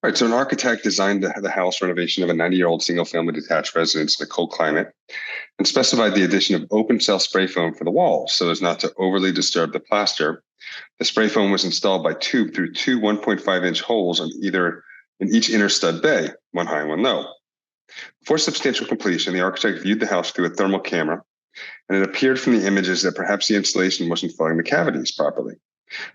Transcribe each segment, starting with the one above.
Right, so an architect designed the house renovation of a 90-year-old single-family detached residence in a cold climate and specified the addition of open-cell spray foam for the walls so as not to overly disturb the plaster. The spray foam was installed by tube through two 1.5-inch holes in each inner stud bay, one high and one low. Before substantial completion, the architect viewed the house through a thermal camera, and it appeared from the images that perhaps the insulation wasn't filling the cavities properly.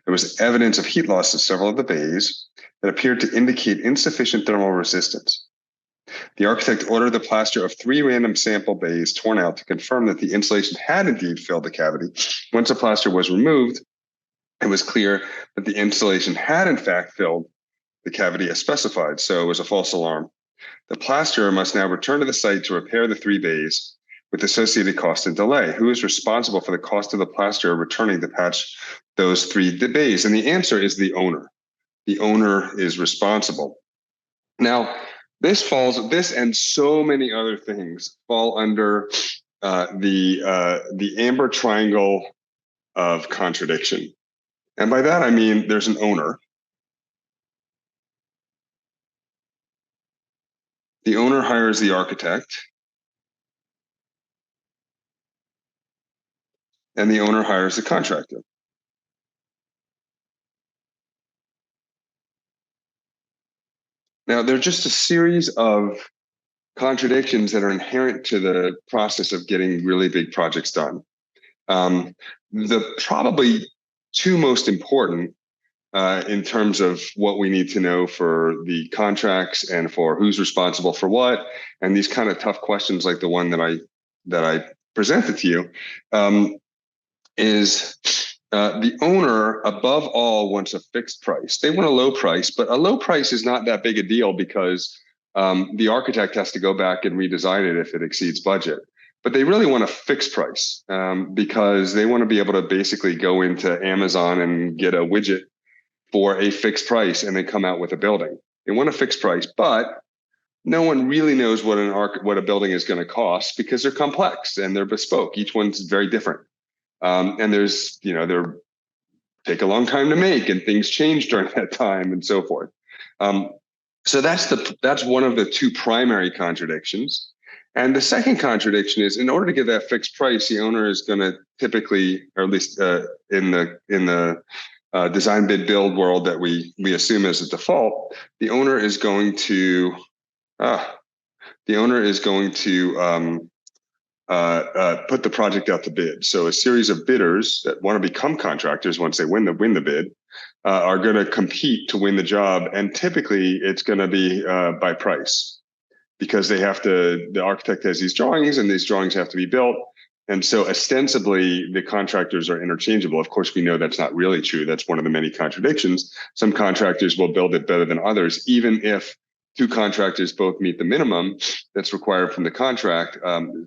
There was evidence of heat loss in several of the bays that appeared to indicate insufficient thermal resistance. The architect ordered the plaster of 3 random sample bays torn out to confirm that the insulation had indeed filled the cavity. Once the plaster was removed, it was clear that the insulation had in fact filled the cavity as specified, so it was a false alarm. The plasterer must now return to the site to repair the 3 bays with associated cost and delay. Who is responsible for the cost of the plasterer returning to patch those 3 bays? And the answer is the owner. The owner is responsible. Now, this and so many other things fall under the amber triangle of contradiction. And by that, I mean there's an owner. The owner hires the architect, and the owner hires the contractor. Now, they're just a series of contradictions that are inherent to the process of getting really big projects done. The probably 2 most important in terms of what we need to know for the contracts and for who's responsible for what, and these kind of tough questions like the one that I presented to you, is the owner, above all, wants a fixed price. They want a low price, but a low price is not that big a deal because the architect has to go back and redesign it if it exceeds budget. But they really want a fixed price because they want to be able to basically go into Amazon and get a widget for a fixed price and then come out with a building. They want a fixed price, but no one really knows what a building is going to cost because they're complex and they're bespoke. Each one's very different. And they're take a long time to make, and things change during that time, and so forth. So that's one of the 2 primary contradictions. And the second contradiction is, in order to get that fixed price, the owner is going to typically, or at least in the design bid build world that we assume as a default, the owner is going to put the project out to bid. So a series of bidders that want to become contractors once they win the bid are going to compete to win the job, and typically it's going to be by price because the architect has these drawings, and these drawings have to be built. And so ostensibly the contractors are interchangeable. Of course, we know that's not really true. That's one of the many contradictions. Some contractors will build it better than others, even if 2 contractors both meet the minimum that's required from the contract.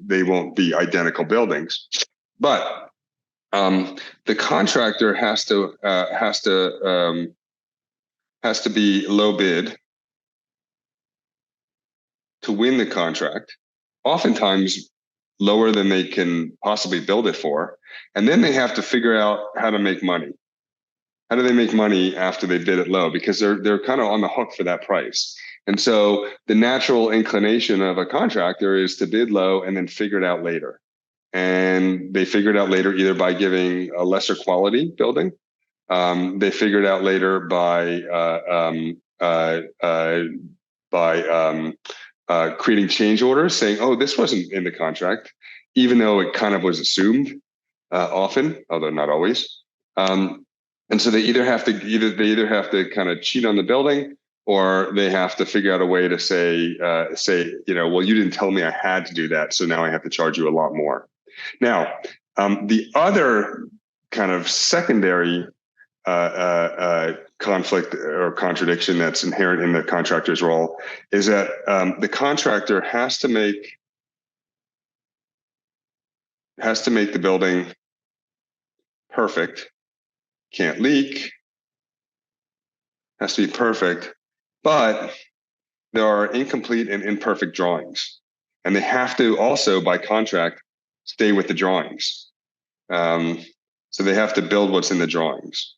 They won't be identical buildings. But the contractor has to be low bid to win the contract, oftentimes lower than they can possibly build it for. And then they have to figure out how to make money. How do they make money after they bid it low? Because they're kind of on the hook for that price. And so the natural inclination of a contractor is to bid low and then figure it out later. And they figure it out later either by giving a lesser quality building. They figure it out later by creating change orders, saying, "Oh, this wasn't in the contract," even though it kind of was assumed often, although not always. And so they either have to kind of cheat on the building, or they have to figure out a way to say, well, you didn't tell me I had to do that, so now I have to charge you a lot more. Now, the other kind of secondary conflict or contradiction that's inherent in the contractor's role is that the contractor has to make the building perfect, can't leak, has to be perfect, but there are incomplete and imperfect drawings. And they have to also, by contract, stay with the drawings. So they have to build what's in the drawings.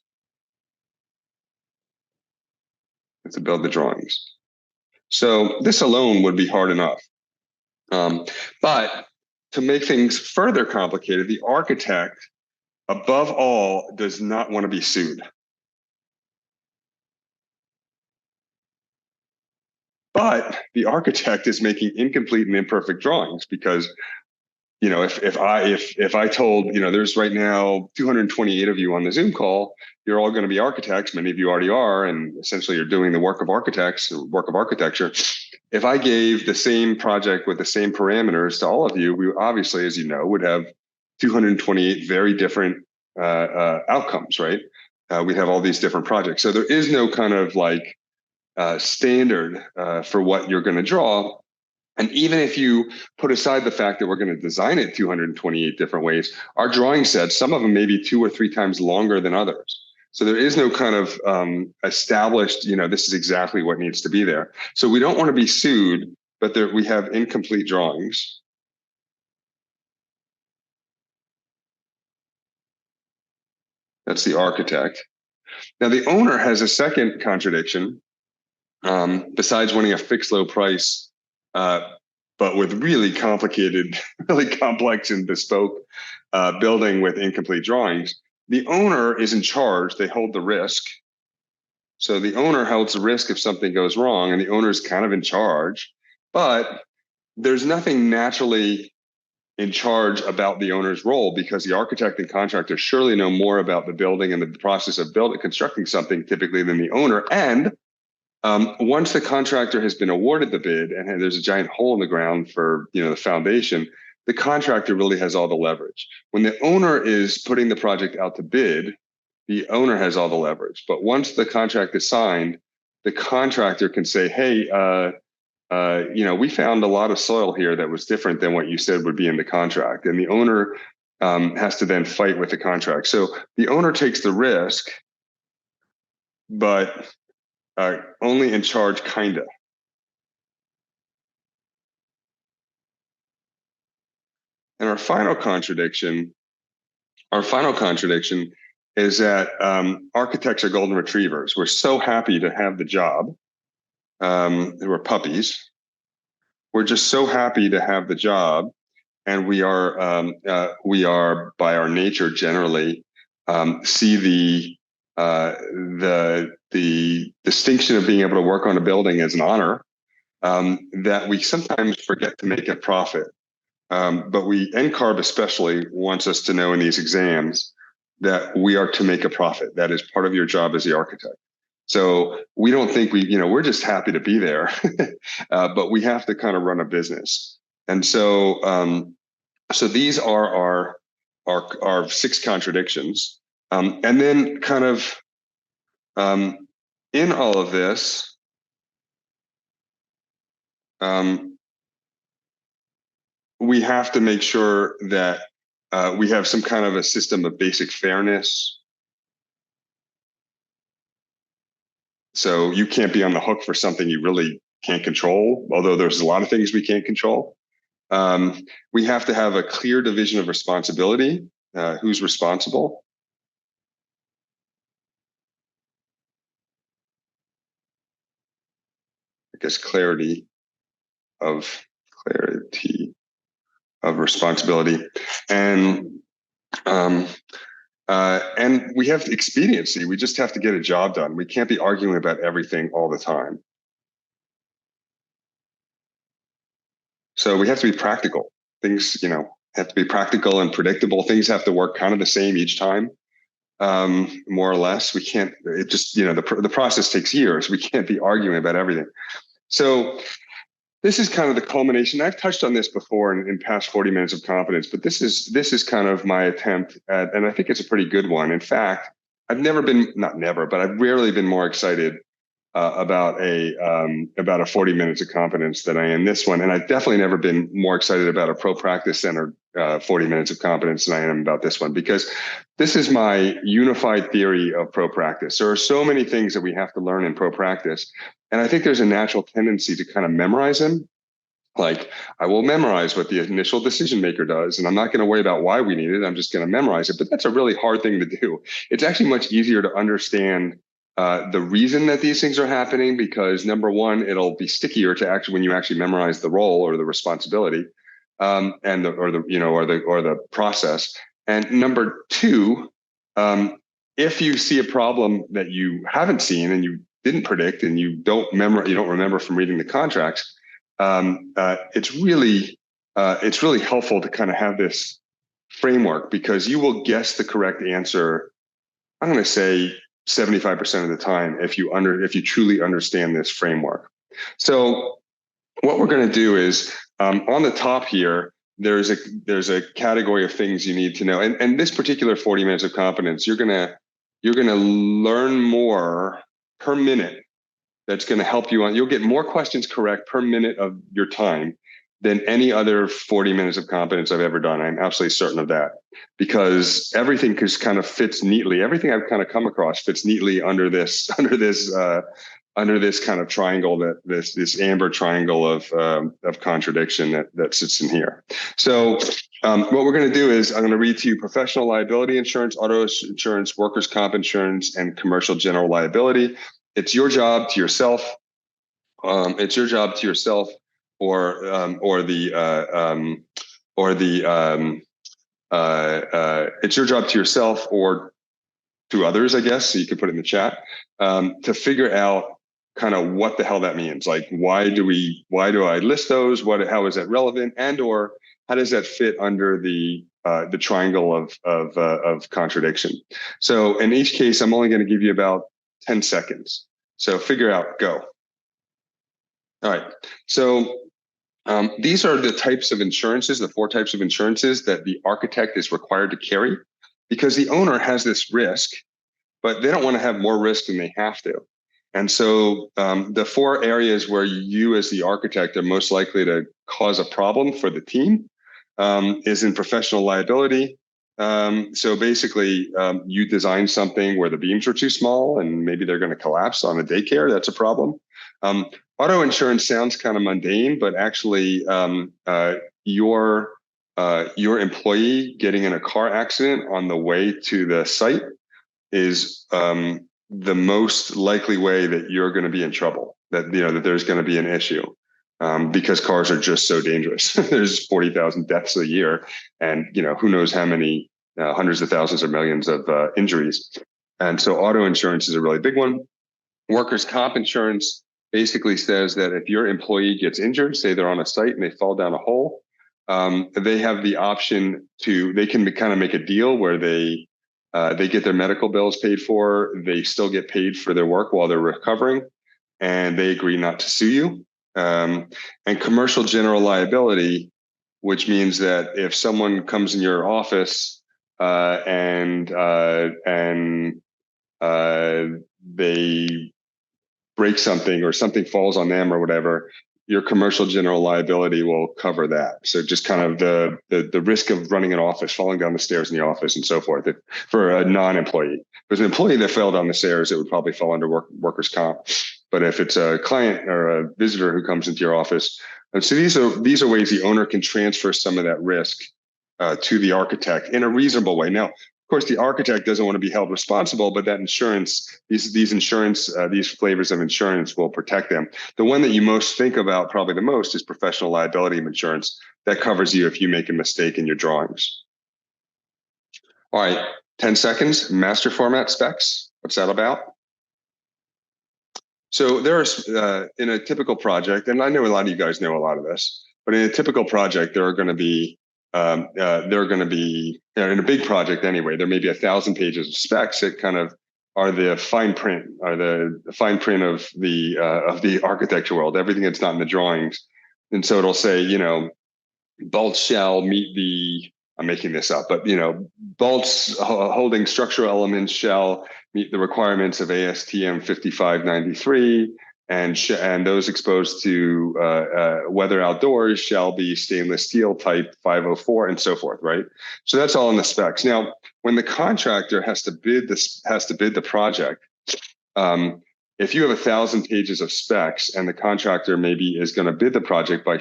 to build the drawings. So this alone would be hard enough. But to make things further complicated, the architect, above all, does not want to be sued. But the architect is making incomplete and imperfect drawings because, if I told, there's right now 228 of you on the Zoom call, you're all going to be architects. Many of you already are, and essentially you're doing the work of architects, work of architecture. If I gave the same project with the same parameters to all of you, we obviously, as you know, would have 228 very different outcomes, right? We'd have all these different projects. So there is no kind of like standard for what you're going to draw. And even if you put aside the fact that we're going to design it 228 different ways, our drawing sets, some of them may be 2 or 3 times longer than others. So there is no kind of established, this is exactly what needs to be there. So we don't want to be sued, but we have incomplete drawings. That's the architect. Now the owner has a second contradiction. Besides wanting a fixed low price, but with really complicated, really complex and bespoke building with incomplete drawings, the owner is in charge. They hold the risk. So the owner holds the risk if something goes wrong, and the owner is kind of in charge. But there's nothing naturally in charge about the owner's role because the architect and contractor surely know more about the building and the process of constructing something typically than the owner. And once the contractor has been awarded the bid and there's a giant hole in the ground for the foundation, the contractor really has all the leverage. When the owner is putting the project out to bid, the owner has all the leverage. But once the contract is signed, the contractor can say, hey, we found a lot of soil here that was different than what you said would be in the contract. And the owner has to then fight with the contract. So the owner takes the risk, but only in charge, kinda. And our final contradiction is that architects are golden retrievers. We're so happy to have the job. We're puppies. We're just so happy to have the job, and we are by our nature generally see the distinction of being able to work on a building as an honor, that we sometimes forget to make a profit. But NCARB especially wants us to know in these exams that we are to make a profit. That is part of your job as the architect. So we don't think we're just happy to be there, but we have to kind of run a business. And so, so these are our 6 contradictions. And then kind of in all of this, we have to make sure that we have some kind of a system of basic fairness. So you can't be on the hook for something you really can't control, although there's a lot of things we can't control. We have to have a clear division of responsibility. Who's responsible? I guess clarity of responsibility, and we have expediency. We just have to get a job done. We can't be arguing about everything all the time. So we have to be practical. Things, have to be practical and predictable. Things have to work kind of the same each time, more or less. We can't. It just, the process takes years. We can't be arguing about everything. So this is kind of the culmination. I've touched on this before in past 40 minutes of confidence, but this is kind of my attempt at, and I think it's a pretty good one. In fact, I've rarely been more excited about a 40 minutes of competence than I am this one. And I've definitely never been more excited about a pro practice centered 40 minutes of competence than I am about this one, because this is my unified theory of pro practice. There are so many things that we have to learn in pro practice. And I think there's a natural tendency to kind of memorize them. Like, I will memorize what the initial decision maker does, and I'm not going to worry about why we need it. I'm just going to memorize it. But that's a really hard thing to do. It's actually much easier to understand The reason that these things are happening, because number one, it'll be stickier to actually when you actually memorize the role or the responsibility, and the process. And number two, if you see a problem that you haven't seen and you didn't predict and you don't remember from reading the contracts, it's really helpful to kind of have this framework, because you will guess the correct answer, I'm going to say 75% of the time, if you truly understand this framework. So what we're going to do is, on the top here, there's a category of things you need to know. And this particular 40 minutes of competence, you're gonna learn more per minute. That's going to help you on. You'll get more questions correct per minute of your time than any other 40 minutes of competence I've ever done. I'm absolutely certain of that, because everything just kind of fits neatly. Everything I've kind of come across fits neatly under this kind of triangle, this amber triangle of contradiction that sits in here. So what we're going to do is I'm going to read to you professional liability insurance, auto insurance, workers' comp insurance, and commercial general liability. It's your job to yourself. It's your job to yourself, or it's your job to yourself or to others, I guess. So you can put it in the chat, to figure out kind of what the hell that means. Like, why do I list those? How is that relevant? And or how does that fit under the triangle of contradiction? So in each case, I'm only going to give you about 10 seconds. So figure out, go. All right. So these are the types of insurances, the 4 types of insurances that the architect is required to carry, because the owner has this risk, but they don't want to have more risk than they have to. And so the 4 areas where you as the architect are most likely to cause a problem for the team is in professional liability. So basically, you design something where the beams are too small and maybe they're going to collapse on a daycare. That's a problem. Auto insurance sounds kind of mundane, but actually, your employee getting in a car accident on the way to the site is the most likely way that you're going to be in trouble. That there's going to be an issue. Because cars are just so dangerous. There's 40,000 deaths a year, and who knows how many hundreds of thousands or millions of injuries. And so auto insurance is a really big one. Workers' comp insurance basically says that if your employee gets injured, say they're on a site and they fall down a hole, they have the option they can kind of make a deal where they get their medical bills paid for, they still get paid for their work while they're recovering, and they agree not to sue you. And commercial general liability, which means that if someone comes in your office and they break something or something falls on them or whatever, your commercial general liability will cover that. So just kind of the risk of running an office, falling down the stairs in the office and so forth, for a non-employee. If there's an employee that fell down the stairs, it would probably fall under workers' comp. But if it's a client or a visitor who comes into your office, and so these are ways the owner can transfer some of that risk to the architect in a reasonable way. Now, of course, the architect doesn't want to be held responsible, but that insurance, these flavors of insurance will protect them. The one that you most think about, probably the most, is professional liability insurance. That covers you if you make a mistake in your drawings. All right, 10 seconds. Master format specs. What's that about? So there's in a typical project, and I know a lot of you guys know a lot of this, but in a typical project, there are going to be in a big project anyway, there may be 1,000 pages of specs that kind of are the fine print, of the architecture world, everything that's not in the drawings. And so it'll say, bolts shall meet I'm making this up, but bolts holding structural elements shall meet the requirements of ASTM 5593, and those exposed to weather outdoors shall be stainless steel type 504, and so forth, right? So that's all in the specs. Now, when the contractor has to bid the project, if you have 1,000 pages of specs and the contractor maybe is going to bid the project by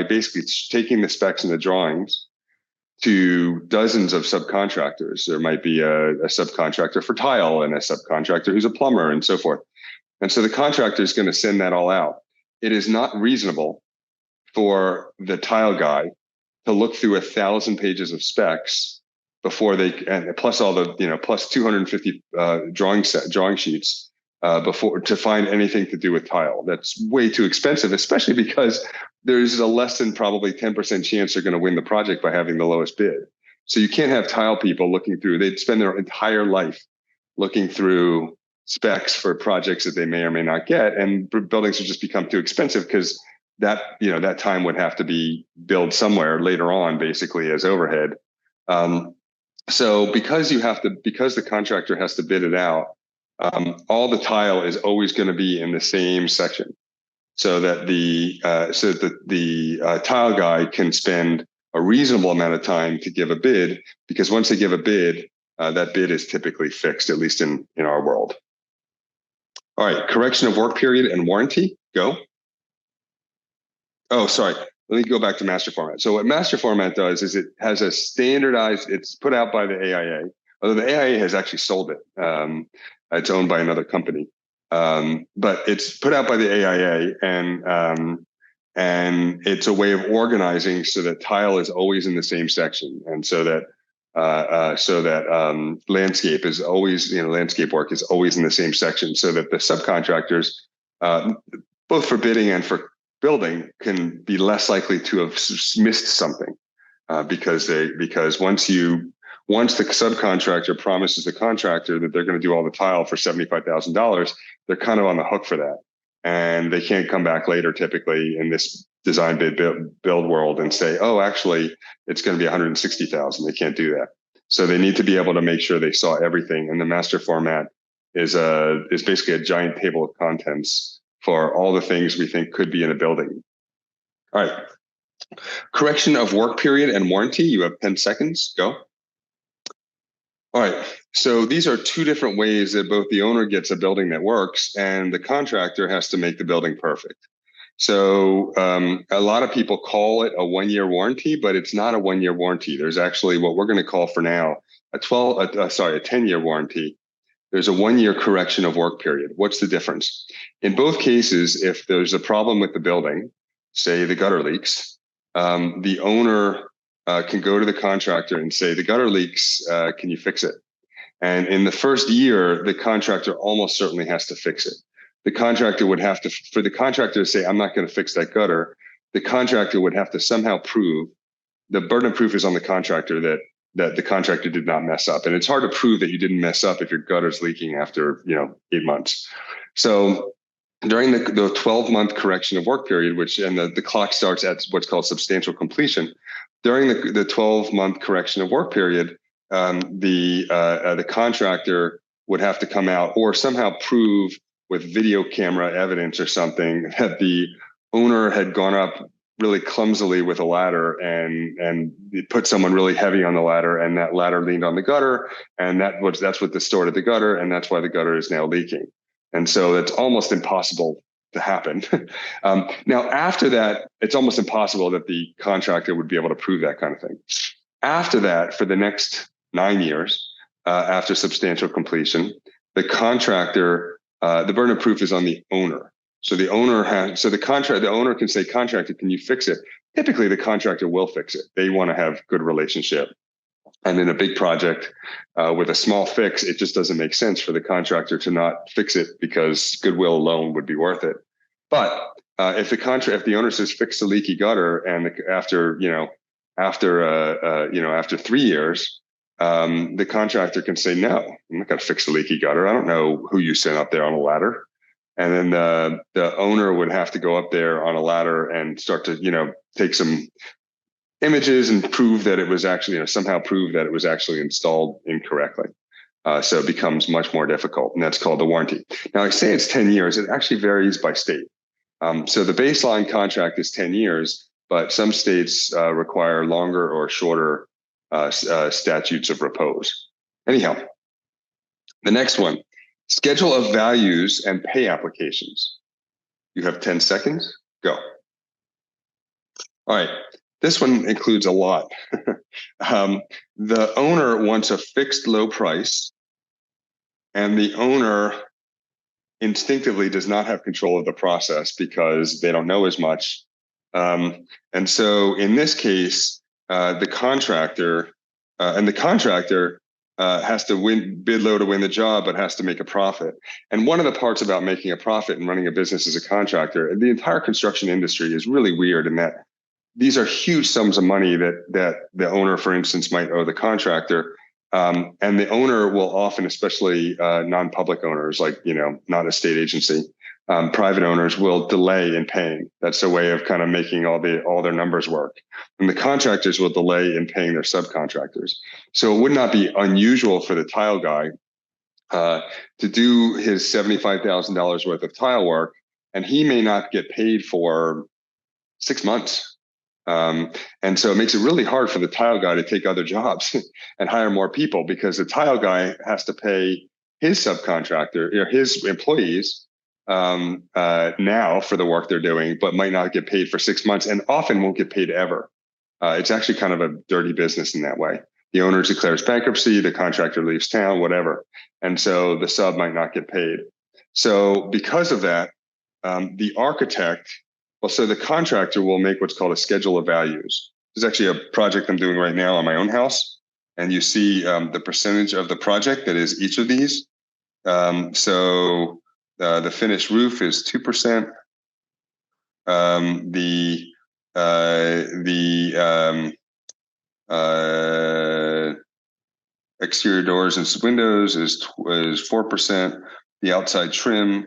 basically taking the specs and the drawings to dozens of subcontractors. There might be a subcontractor for tile and a subcontractor who's a plumber and so forth. And so the contractor is going to send that all out. It is not reasonable for the tile guy to look through 1,000 pages of specs before they, and plus all the, plus 250 drawing sheets before to find anything to do with tile. That's way too expensive, especially because there's a less than probably 10% chance they're going to win the project by having the lowest bid. So you can't have tile people looking through, they'd spend their entire life looking through specs for projects that they may or may not get, and buildings would just become too expensive because that time would have to be billed somewhere later on, basically as overhead. So because the contractor has to bid it out, all the tile is always going to be in the same section, so that the tile guy can spend a reasonable amount of time to give a bid, because once they give a bid, that bid is typically fixed, at least in our world. All right, correction of work period and warranty, go. Oh, sorry. Let me go back to master format. So what master format does is it has a standardized, it's put out by the AIA, although the AIA has actually sold it. It's owned by another company. But it's put out by the AIA, and it's a way of organizing so that tile is always in the same section, and so that landscape is always, landscape work is always in the same section, so that the subcontractors, both for bidding and for building, can be less likely to have missed something, because once the subcontractor promises the contractor that they're going to do all the tile for $75,000, they're kind of on the hook for that, and they can't come back later, typically in this design bid build world, and say, oh, actually it's going to be $160,000. They can't do that. So they need to be able to make sure they saw everything, and the master format is basically a giant table of contents for all the things we think could be in a building. All right. Correction of work period and warranty. You have 10 seconds. Go. All right. So these are two different ways that both the owner gets a building that works and the contractor has to make the building perfect. So a lot of people call it a 1-year warranty, but it's not a 1-year warranty. There's actually what we're going to call for now a 10-year warranty. There's a 1-year correction of work period. What's the difference? In both cases, if there's a problem with the building, say the gutter leaks, the owner can go to the contractor and say, the gutter leaks, can you fix it? And in the first year, the contractor almost certainly has to fix it. The contractor would have to, for the contractor to say, I'm not going to fix that gutter, the contractor would have to somehow prove, the burden of proof is on the contractor that the contractor did not mess up. And it's hard to prove that you didn't mess up if your gutter's leaking after 8 months. So during the 12-month correction of work period, the clock starts at what's called substantial completion, during the 12-month correction of work period, the contractor would have to come out or somehow prove with video camera evidence or something that the owner had gone up really clumsily with a ladder and put someone really heavy on the ladder, and that ladder leaned on the gutter, and that's what distorted the gutter, and that's why the gutter is now leaking. And so it's almost impossible to happen. Now, after that, it's almost impossible that the contractor would be able to prove that kind of thing. After that, for the next 9 years, after substantial completion, the contractor, the burden of proof is on the owner. So the owner can say, contractor, can you fix it? Typically, the contractor will fix it. They want to have good relationship. And in a big project with a small fix, it just doesn't make sense for the contractor to not fix it, because goodwill alone would be worth it. But if the owner says fix the leaky gutter, and after 3 years, the contractor can say, no, I'm not going to fix the leaky gutter. I don't know who you sent up there on a ladder. And then the owner would have to go up there on a ladder and start to, take some images and prove that it was actually, somehow prove that it was actually installed incorrectly. So it becomes much more difficult, and that's called the warranty. Now, I say it's 10 years. It actually varies by state. So the baseline contract is 10 years, but some states require longer or shorter statutes of repose. Anyhow, the next one, schedule of values and pay applications. You have 10 seconds. Go. All right. This one includes a lot. The owner wants a fixed low price, and the owner instinctively does not have control of the process because they don't know as much. And so in this case, the contractor has to bid low to win the job, but has to make a profit. And one of the parts about making a profit and running a business as a contractor, the entire construction industry is really weird in that these are huge sums of money that the owner, for instance, might owe the contractor. And the owner will often, especially non-public owners, like, not a state agency, private owners will delay in paying. That's a way of kind of making all their numbers work. And the contractors will delay in paying their subcontractors. So it would not be unusual for the tile guy to do his $75,000 worth of tile work, and he may not get paid for 6 months. And so it makes it really hard for the tile guy to take other jobs and hire more people, because the tile guy has to pay his subcontractor, his employees now for the work they're doing, but might not get paid for 6 months, and often won't get paid ever. It's actually kind of a dirty business in that way. The owner declares bankruptcy, the contractor leaves town, whatever. And so the sub might not get paid. So because of that, the architect, so the contractor will make what's called a schedule of values. There's actually a project I'm doing right now on my own house, and you see the percentage of the project that is each of these. So the finished roof is 2%. The exterior doors and windows is 4%. The outside trim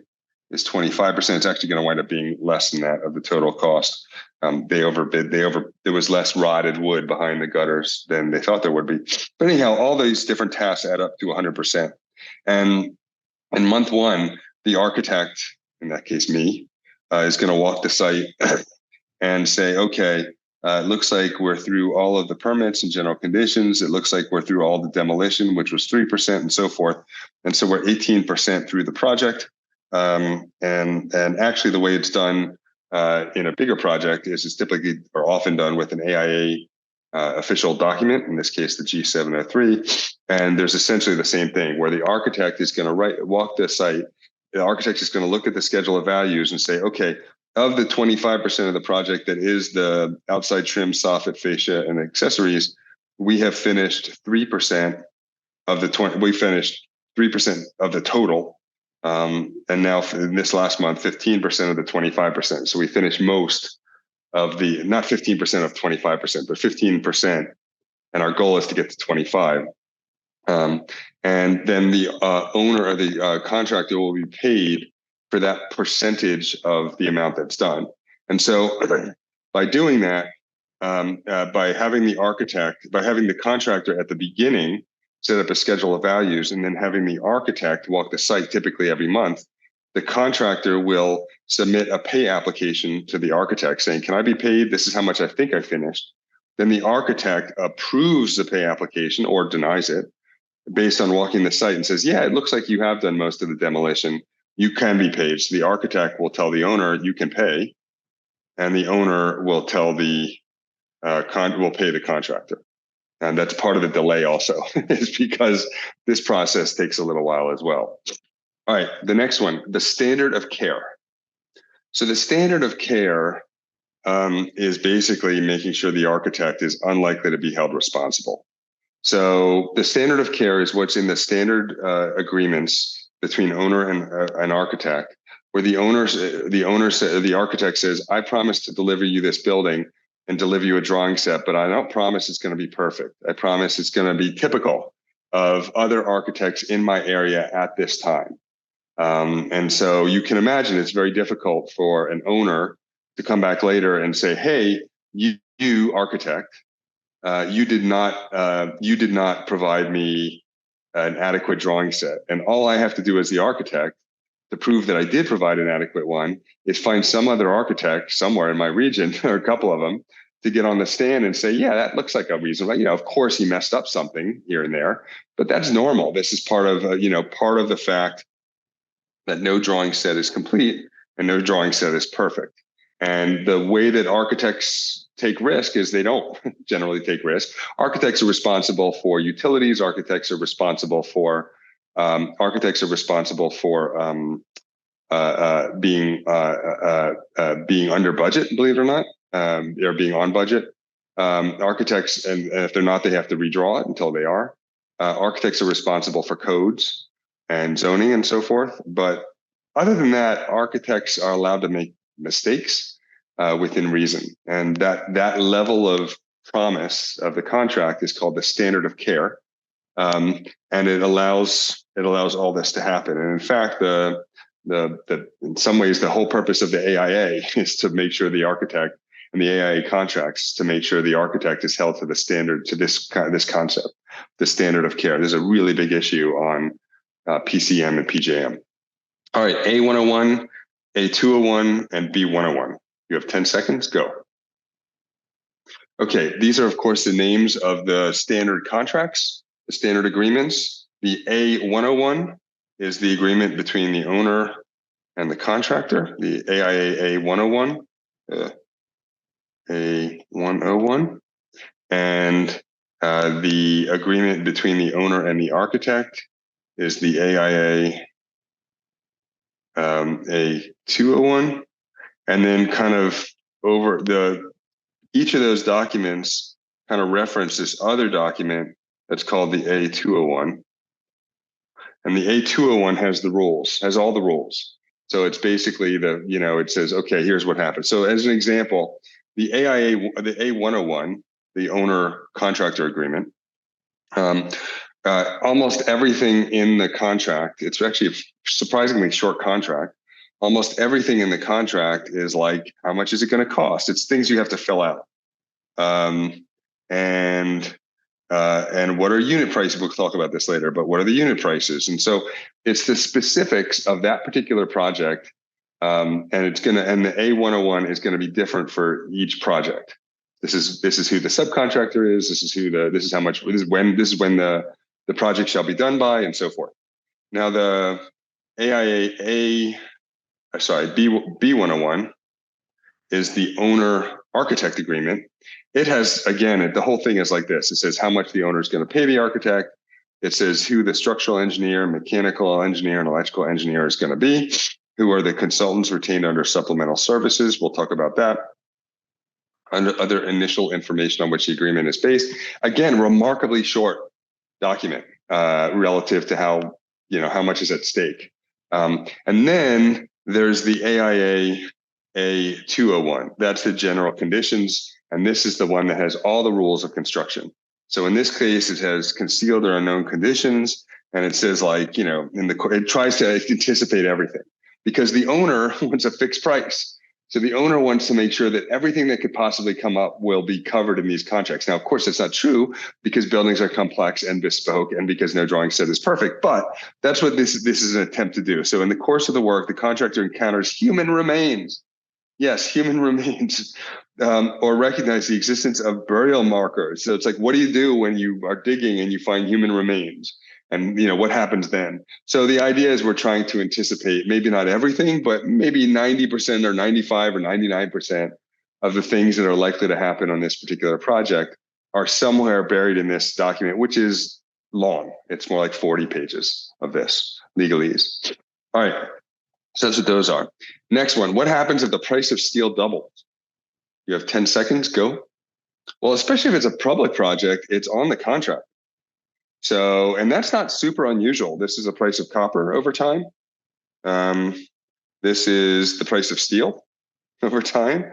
is 25%. It's actually going to wind up being less than that of the total cost. They overbid. There was less rotted wood behind the gutters than they thought there would be. But anyhow, all these different tasks add up to 100%. And in month one, the architect, in that case me, is going to walk the site and say, okay, it looks like we're through all of the permits and general conditions. It looks like we're through all the demolition, which was 3%, and so forth. And so we're 18% through the project. And actually, the way it's done in a bigger project is it's typically or often done with an AIA official document, in this case, the G703. And there's essentially the same thing where the architect is going to walk the site. The architect is going to look at the schedule of values and say, okay, of the 25% of the project that is the outside trim, soffit, fascia, and accessories, we have finished 3% of the 20. We finished 3% of the total. And now in this last month, 15% of the 25%. So we finished most of the, not 15% of 25%, but 15%. And our goal is to get to 25. And then the owner or the contractor will be paid for that percentage of the amount that's done. And so by doing that, by having the contractor at the beginning set up a schedule of values, and then having the architect walk the site typically every month, the contractor will submit a pay application to the architect saying, can I be paid? This is how much I think I finished. Then the architect approves the pay application or denies it based on walking the site and says, yeah, it looks like you have done most of the demolition. You can be paid. So the architect will tell the owner you can pay, and the owner will tell the will pay the contractor. And that's part of the delay also, is because this process takes a little while as well. All right, the next one, the standard of care. So the standard of care is basically making sure the architect is unlikely to be held responsible. So the standard of care is what's in the standard agreements between owner and an architect, where the architect says, I promise to deliver you this building and deliver you a drawing set, but I don't promise it's going to be perfect. I promise it's going to be typical of other architects in my area at this time. And so you can imagine it's very difficult for an owner to come back later and say, hey, you architect, you did not provide me an adequate drawing set. And all I have to do as the architect to prove that I did provide an adequate one is find some other architect somewhere in my region, or a couple of them, to get on the stand and say, yeah, that looks like a reasonable, of course he messed up something here and there, but that's normal. This is part of, part of the fact that no drawing set is complete and no drawing set is perfect. And the way that architects take risk is they don't generally take risk. Architects are responsible for utilities. Architects are responsible for being under budget, believe it or not, or being on budget. Architects, and if they're not, they have to redraw it until they are. Architects are responsible for codes and zoning and so forth. But other than that, architects are allowed to make mistakes within reason. And that level of promise of the contract is called the standard of care. And it allows all this to happen. And in fact, in some ways, the whole purpose of the AIA is to make sure the architect and the AIA contracts to make sure the architect is held to the standard, to this concept, the standard of care. There's a really big issue on PcM and PjM. All right, A101, A201, and B101. You have 10 seconds, go. Okay, these are, of course, the names of the standard contracts, the standard agreements. The A101 is the agreement between the owner and the contractor, the AIA A101, A101, and the agreement between the owner and the architect is the AIA A201, and then kind of over each of those documents kind of reference this other document that's called the A201. And the A201 has all the rules. So it's basically it says, okay, here's what happened. So as an example, the A101, the owner contractor agreement, almost everything in the contract, it's actually a surprisingly short contract. Almost everything in the contract is like, how much is it going to cost? It's things you have to fill out. And what are unit prices? We'll talk about this later, but what are the unit prices? And so it's the specifics of that particular project. And the A101 is going to be different for each project. This is who the subcontractor is. This is when the project shall be done by, and so forth. Now the B101 is the owner architect agreement. It has, again, the whole thing is like this. It says how much the owner is going to pay the architect. It says who the structural engineer, mechanical engineer, and electrical engineer is going to be, who are the consultants retained under supplemental services. We'll talk about that. Under other initial information on which the agreement is based. Again, remarkably short document relative to how much is at stake. And then there's the AIA A201. That's the general conditions. And this is the one that has all the rules of construction. So in this case, it has concealed or unknown conditions. And it says it tries to anticipate everything because the owner wants a fixed price. So the owner wants to make sure that everything that could possibly come up will be covered in these contracts. Now, of course, that's not true because buildings are complex and bespoke and because no drawing set is perfect, but that's what this is an attempt to do. So in the course of the work, the contractor encounters human remains. Yes, human remains, or recognize the existence of burial markers. So it's like, what do you do when you are digging and you find human remains? And what happens then? So the idea is we're trying to anticipate maybe not everything, but maybe 90% or 95 or 99% of the things that are likely to happen on this particular project are somewhere buried in this document, which is long. It's more like 40 pages of this legalese. All right. So that's what those are. Next one. What happens if the price of steel doubles? You have 10 seconds. Go. Well, especially if it's a public project, it's on the contract. So, and that's not super unusual. This is the price of copper over time. This is the price of steel over time.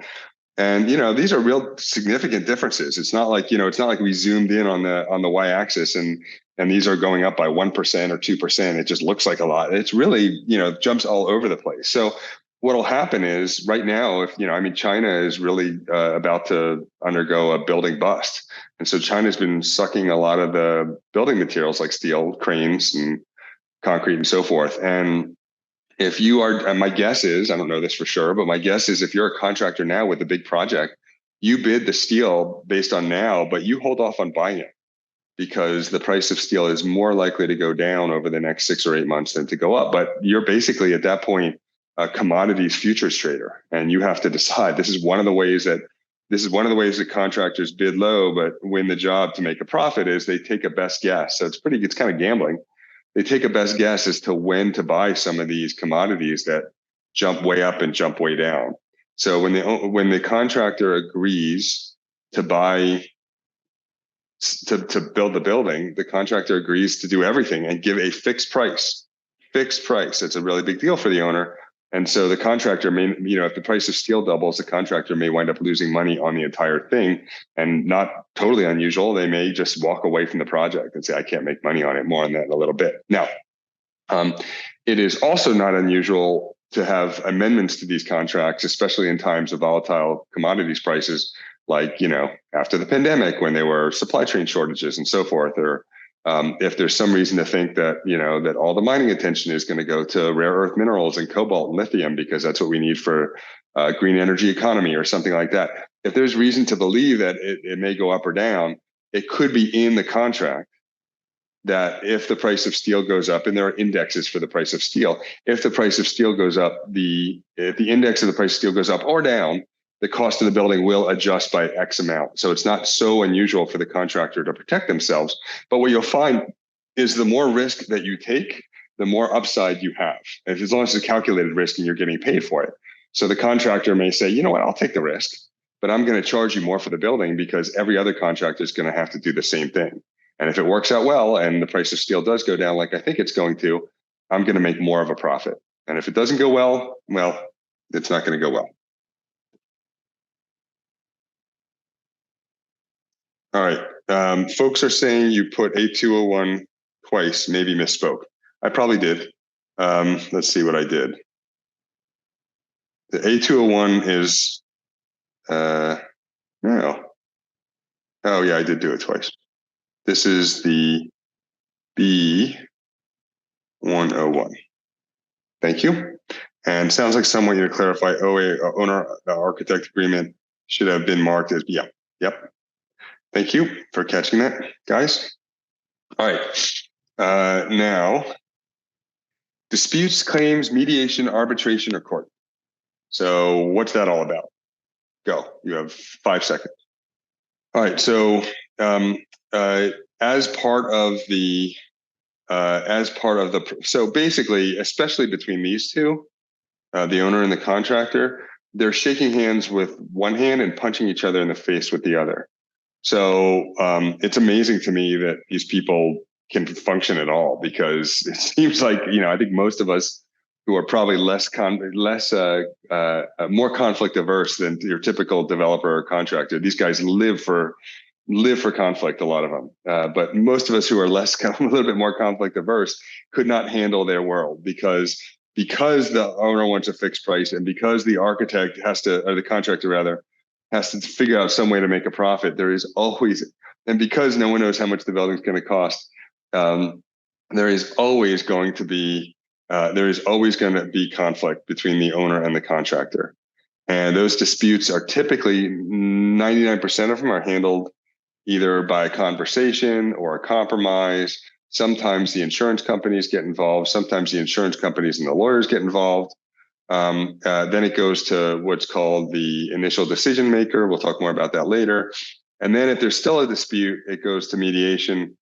And, these are real significant differences. It's not like, we zoomed in on the y-axis and these are going up by 1% or 2%. It just looks like a lot. It's really, jumps all over the place. So what'll happen is right now, China is really about to undergo a building bust. And so China's been sucking a lot of the building materials like steel, cranes, and concrete and so forth. And if you are, and my guess is, I don't know this for sure, but my guess is if you're a contractor now with a big project, you bid the steel based on now, but you hold off on buying it because the price of steel is more likely to go down over the next 6 or 8 months than to go up. But you're basically at that point a commodities futures trader, and you have to decide. This is one of the ways that this is one of the ways that contractors bid low but win the job to make a profit is they take a best guess. So it's kind of gambling. They take a best guess as to when to buy some of these commodities that jump way up and jump way down. So when the contractor agrees to buy to build the building, the contractor agrees to do everything and give a fixed price. Fixed price. It's a really big deal for the owner. And so the contractor may, if the price of steel doubles, the contractor may wind up losing money on the entire thing. And not totally unusual, they may just walk away from the project and say, I can't make money on it. More on that in a little bit. Now, it is also not unusual to have amendments to these contracts, especially in times of volatile commodities prices, like, after the pandemic when there were supply chain shortages and so forth, or if there's some reason to think that, that all the mining attention is going to go to rare earth minerals and cobalt and lithium because that's what we need for green energy economy or something like that. If there's reason to believe that it may go up or down, it could be in the contract that if the price of steel goes up, and there are indexes for the price of steel, if the price of steel goes up, if the index of the price of steel goes up or down, the cost of the building will adjust by X amount. So it's not so unusual for the contractor to protect themselves. But what you'll find is the more risk that you take, the more upside you have, as long as it's a calculated risk and you're getting paid for it. So the contractor may say, you know what, I'll take the risk, but I'm going to charge you more for the building because every other contractor is going to have to do the same thing. And if it works out well and the price of steel does go down like I think it's going to, I'm going to make more of a profit. And if it doesn't go well, it's not going to go well. All right. Folks are saying you put A201 twice, maybe misspoke. I probably did. Let's see what I did. The A201 is, no. Oh yeah, I did do it twice. This is the B101. Thank you. And sounds like someone to clarify, owner architect agreement should have been marked as, yep. Thank you for catching that, guys. All right. Now, disputes, claims, mediation, arbitration, or court. So what's that all about? Go. You have 5 seconds. All right. So as part of the so basically, especially between these two, the owner and the contractor, they're shaking hands with one hand and punching each other in the face with the other. So it's amazing to me that these people can function at all, because it seems like, I think most of us who are probably more conflict averse than your typical developer or contractor, these guys live for conflict, a lot of them. But most of us who are a little bit more conflict averse could not handle their world, because the owner wants a fixed price, and because the architect or the contractor rather, has to figure out some way to make a profit. There is always, and because no one knows how much the building's going to cost, there is always going to be conflict between the owner and the contractor. And those disputes are typically, 99% of them are handled either by a conversation or a compromise. Sometimes the insurance companies get involved. Sometimes the insurance companies and the lawyers get involved. Then it goes to what's called the initial decision maker. We'll talk more about that later. And then if there's still a dispute, it goes to mediation.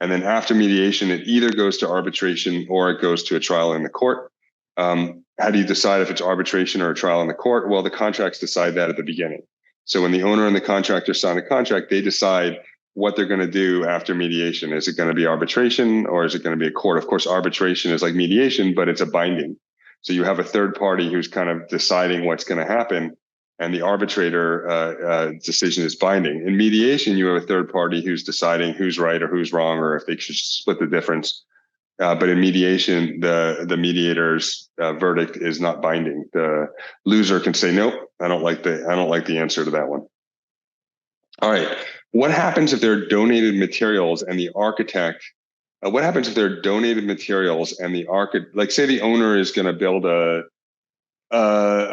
And then after mediation, it either goes to arbitration or it goes to a trial in the court. How do you decide if it's arbitration or a trial in the court? Well, the contracts decide that at the beginning. So when the owner and the contractor sign a contract, they decide what they're going to do after mediation. Is it going to be arbitration or is it going to be a court? Of course, arbitration is like mediation, but it's a binding. So you have a third party who's kind of deciding what's going to happen, and the arbitrator decision is binding. In mediation, you have a third party who's deciding who's right or who's wrong, or if they should split the difference. But in mediation, the mediator's verdict is not binding. The loser can say, "Nope, I don't like the answer to that one." All right. What happens if there are donated materials and the architect? What happens if there are donated materials and the architect, like say the owner is going to build a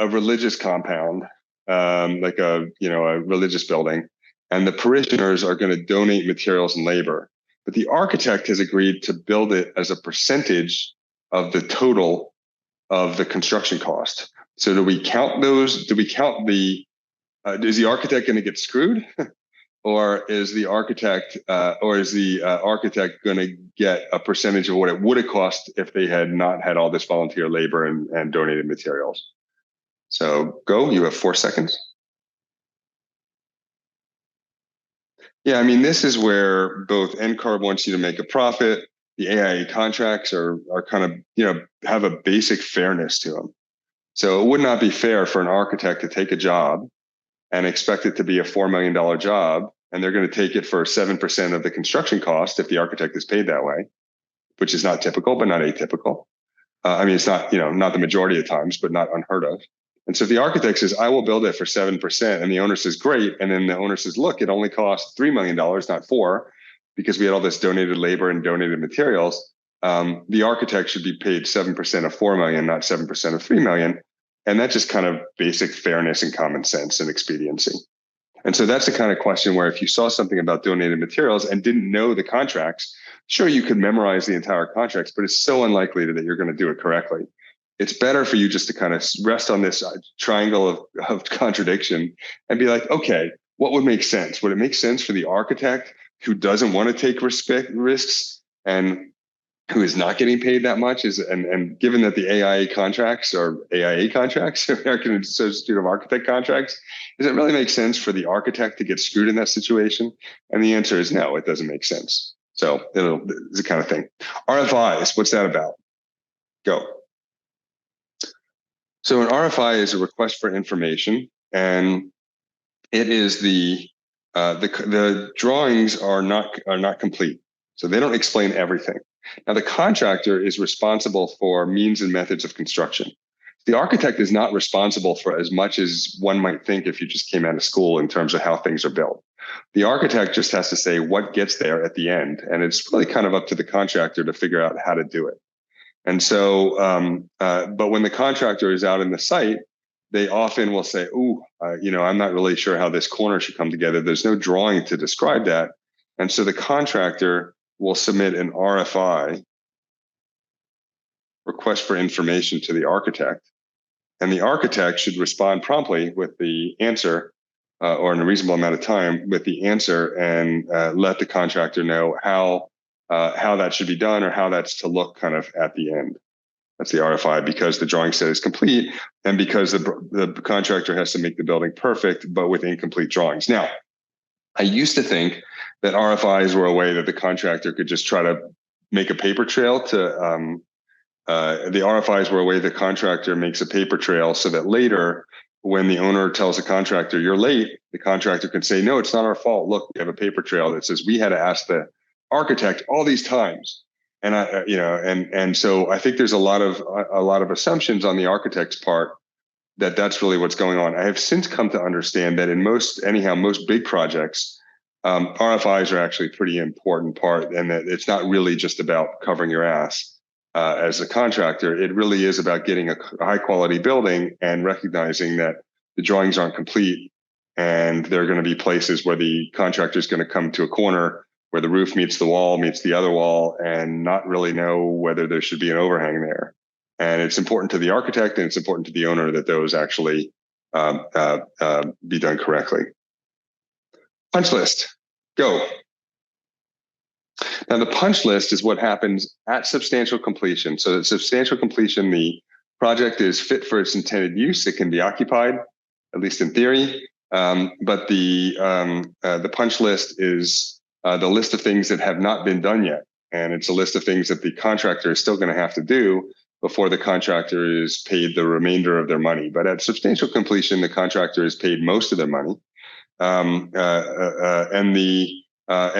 religious compound, like a religious building, and the parishioners are going to donate materials and labor, but the architect has agreed to build it as a percentage of the total of the construction cost. So do we count those? Do we count the Is the architect going to get screwed? Or is the architect going to get a percentage of what it would have cost if they had not had all this volunteer labor and donated materials? So go, you have 4 seconds. Yeah, I mean, this is where both NCARB wants you to make a profit. The AIA contracts are kind of, have a basic fairness to them. So it would not be fair for an architect to take a job and expect it to be a $4 million job, and they're going to take it for 7% of the construction cost if the architect is paid that way, which is not typical, but not atypical. I mean, it's not, not the majority of times, but not unheard of. And so if the architect says, I will build it for 7%, and the owner says, great, and then the owner says, look, it only cost $3 million, not 4, because we had all this donated labor and donated materials, the architect should be paid 7% of $4 million, not 7% of $3 million. And that's just kind of basic fairness and common sense and expediency. And so that's the kind of question where if you saw something about donated materials and didn't know the contracts, sure, you could memorize the entire contracts, but it's so unlikely that you're going to do it correctly. It's better for you just to kind of rest on this triangle of contradiction and be like, okay, what would make sense? Would it make sense for the architect who doesn't want to take risks and who is not getting paid that much and given that the AIA contracts are AIA contracts, American Institute of Architect contracts, does it really make sense for the architect to get screwed in that situation? And the answer is no, it doesn't make sense. So it's the kind of thing. RFIs, what's that about? Go. So an RFI is a request for information, and it is the drawings are not complete, so they don't explain everything. Now, the contractor is responsible for means and methods of construction. The architect is not responsible for as much as one might think if you just came out of school in terms of how things are built. The architect just has to say what gets there at the end, and it's really kind of up to the contractor to figure out how to do it. And so, but when the contractor is out in the site, they often will say, I'm not really sure how this corner should come together. There's no drawing to describe that. And so the contractor will submit an RFI, request for information, to the architect. And the architect should respond promptly with the answer, or in a reasonable amount of time with the answer, and let the contractor know how that should be done or how that's to look kind of at the end. That's the RFI, because the drawing set is complete and because the contractor has to make the building perfect, but with incomplete drawings. Now, I used to think that RFIs were a way that the contractor could just try to make a paper trail to, the RFIs were a way the contractor makes a paper trail so that later, when the owner tells the contractor, you're late, the contractor can say, no, it's not our fault. Look, we have a paper trail that says we had to ask the architect all these times. And and so I think there's a lot of assumptions on the architect's part that that's really what's going on. I have since come to understand that in most big projects, RFIs are actually a pretty important part, and that it's not really just about covering your ass as a contractor. It really is about getting a high quality building and recognizing that the drawings aren't complete, and there are going to be places where the contractor is going to come to a corner where the roof meets the wall, meets the other wall, and not really know whether there should be an overhang there. And it's important to the architect and it's important to the owner that those actually be done correctly. Punch list, go. Now, the punch list is what happens at substantial completion. So at substantial completion, the project is fit for its intended use. It can be occupied, at least in theory. But the punch list is the list of things that have not been done yet. And it's a list of things that the contractor is still going to have to do before the contractor is paid the remainder of their money. But at substantial completion, the contractor is paid most of their money. And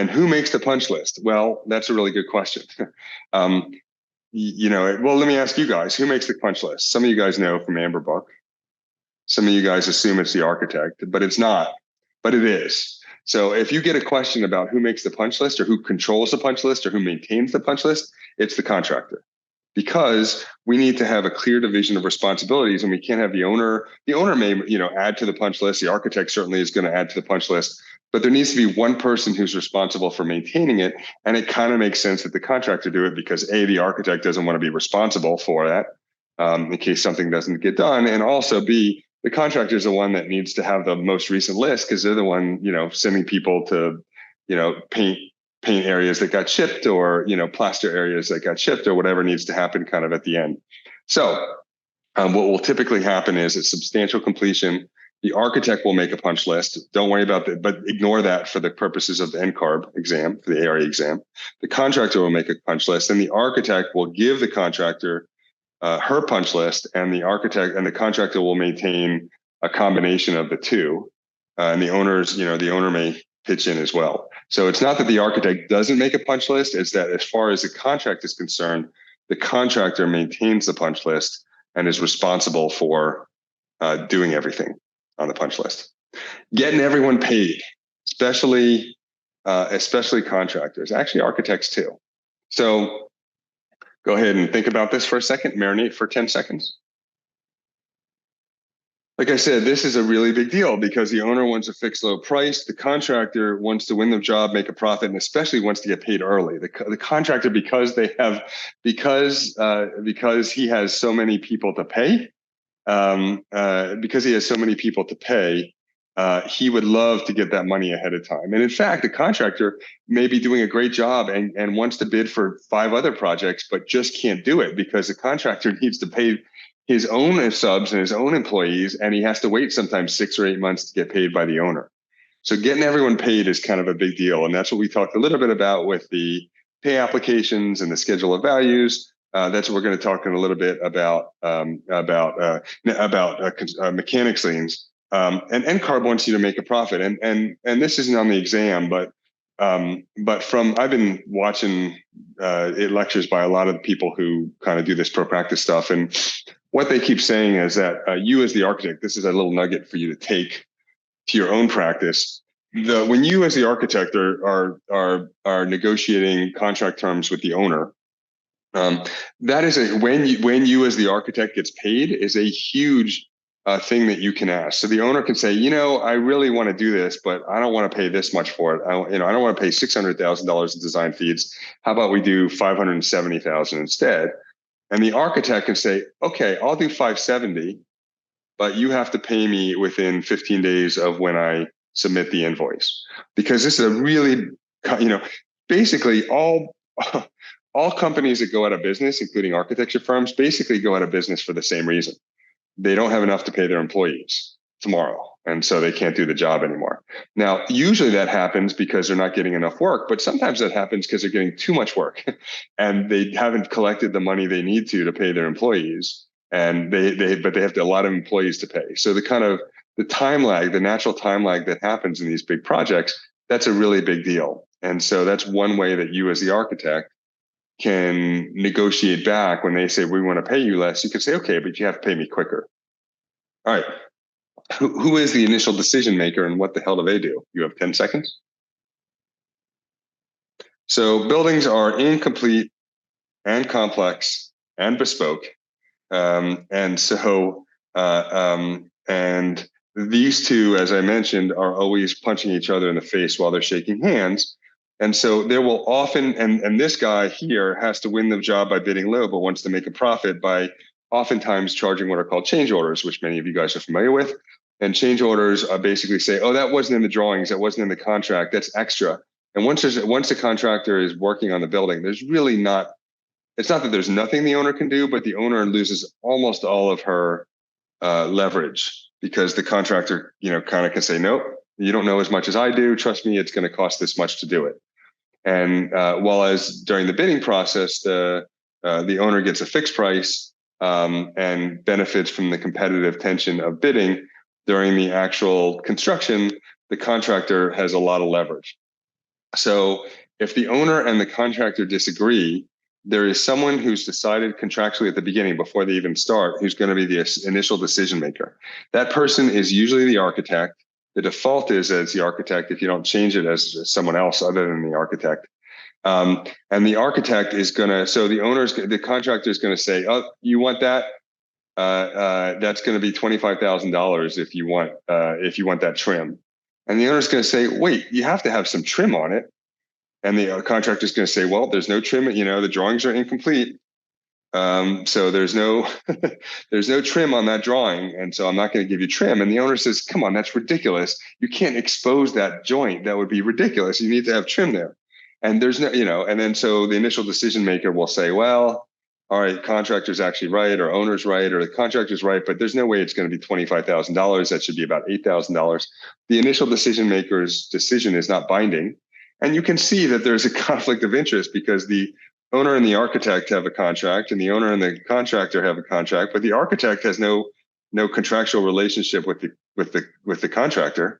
who makes the punch list? Well, that's a really good question. Well, let me ask you guys, who makes the punch list? Some of you guys know from Amber Book. Some of you guys assume it's the architect, but it's not, but it is. So if you get a question about who makes the punch list or who controls the punch list or who maintains the punch list, it's the contractor. Because we need to have a clear division of responsibilities, and we can't have the owner may, add to the punch list. The architect certainly is going to add to the punch list, but there needs to be one person who's responsible for maintaining it. And it kind of makes sense that the contractor do it because A, the architect doesn't want to be responsible for that in case something doesn't get done. And also B, the contractor is the one that needs to have the most recent list because they're the one, sending people to, paint areas that got chipped or, plaster areas that got chipped or whatever needs to happen kind of at the end. So what will typically happen is at substantial completion, the architect will make a punch list. Don't worry about that, but ignore that for the purposes of the NCARB exam, for the ARE exam. The contractor will make a punch list, and the architect will give the contractor her punch list, and the contractor will maintain a combination of the two. And the owner may pitch in as well. So it's not that the architect doesn't make a punch list, it's that as far as the contract is concerned, the contractor maintains the punch list and is responsible for doing everything on the punch list. Getting everyone paid, especially contractors, actually architects too. So go ahead and think about this for a second, marinate for 10 seconds. Like I said, this is a really big deal because the owner wants a fixed low price. The contractor wants to win the job, make a profit, and especially wants to get paid early. The contractor, because he has so many people to pay, he would love to get that money ahead of time. And in fact, the contractor may be doing a great job and wants to bid for 5 other projects, but just can't do it because the contractor needs to pay his own subs and his own employees, and he has to wait sometimes 6 or 8 months to get paid by the owner. So getting everyone paid is kind of a big deal. And that's what we talked a little bit about with the pay applications and the schedule of values. That's what we're going to talk in a little bit about mechanics liens. And NCARB wants you to make a profit. And this isn't on the exam, but I've been watching lectures by a lot of people who kind of do this pro practice stuff. And what they keep saying is that you as the architect, this is a little nugget for you to take to your own practice. When you as the architect are negotiating contract terms with the owner, that is when you as the architect gets paid is a huge thing that you can ask. So the owner can say, I really want to do this, but I don't want to pay this much for it. I don't want to pay $600,000 in design fees. How about we do $570,000 instead? And the architect can say, okay, I'll do 570, but you have to pay me within 15 days of when I submit the invoice, because this is a really, basically all companies that go out of business, including architecture firms, basically go out of business for the same reason. They don't have enough to pay their employees tomorrow, and so they can't do the job anymore. Now, usually that happens because they're not getting enough work, but sometimes that happens because they're getting too much work and they haven't collected the money they need to pay their employees, and they have a lot of employees to pay. So the time lag, the natural time lag that happens in these big projects, that's a really big deal. And so that's one way that you as the architect can negotiate back when they say, we want to pay you less. You can say, okay, but you have to pay me quicker. All right. Who is the initial decision maker and what the hell do they do? You have 10 seconds. So buildings are incomplete and complex and bespoke. And these two, as I mentioned, are always punching each other in the face while they're shaking hands. And so there will often, and this guy here has to win the job by bidding low, but wants to make a profit by oftentimes charging what are called change orders, which many of you guys are familiar with. And change orders basically say, oh, that wasn't in the drawings, that wasn't in the contract, that's extra. And once the contractor is working on the building, there's really not, it's not that there's nothing the owner can do, but the owner loses almost all of her leverage, because the contractor, kind of can say, nope, you don't know as much as I do. Trust me, it's going to cost this much to do it. And while as during the bidding process, the owner gets a fixed price and benefits from the competitive tension of bidding, during the actual construction, the contractor has a lot of leverage. So if the owner and the contractor disagree, there is someone who's decided contractually at the beginning, before they even start, who's going to be the initial decision maker. That person is usually the architect. The default is as the architect if you don't change it as someone else other than the architect. And the architect is going to, so the contractor is going to say, oh, you want that? That's going to be $25,000 if you want that trim. And the owner's going to say, wait, you have to have some trim on it. And the contractor is going to say, well, there's no trim. The drawings are incomplete. So there's no there's no trim on that drawing, and so I'm not going to give you trim. And the owner says, "Come on, that's ridiculous. You can't expose that joint. That would be ridiculous. You need to have trim there." And there's no, and then so the initial decision maker will say, "Well, all right, contractor's actually right, or owner's right, or the contractor's right, but there's no way it's going to be $25,000. That should be about $8,000." The initial decision maker's decision is not binding, and you can see that there's a conflict of interest because the owner and the architect have a contract, and the owner and the contractor have a contract, but the architect has no contractual relationship with the contractor.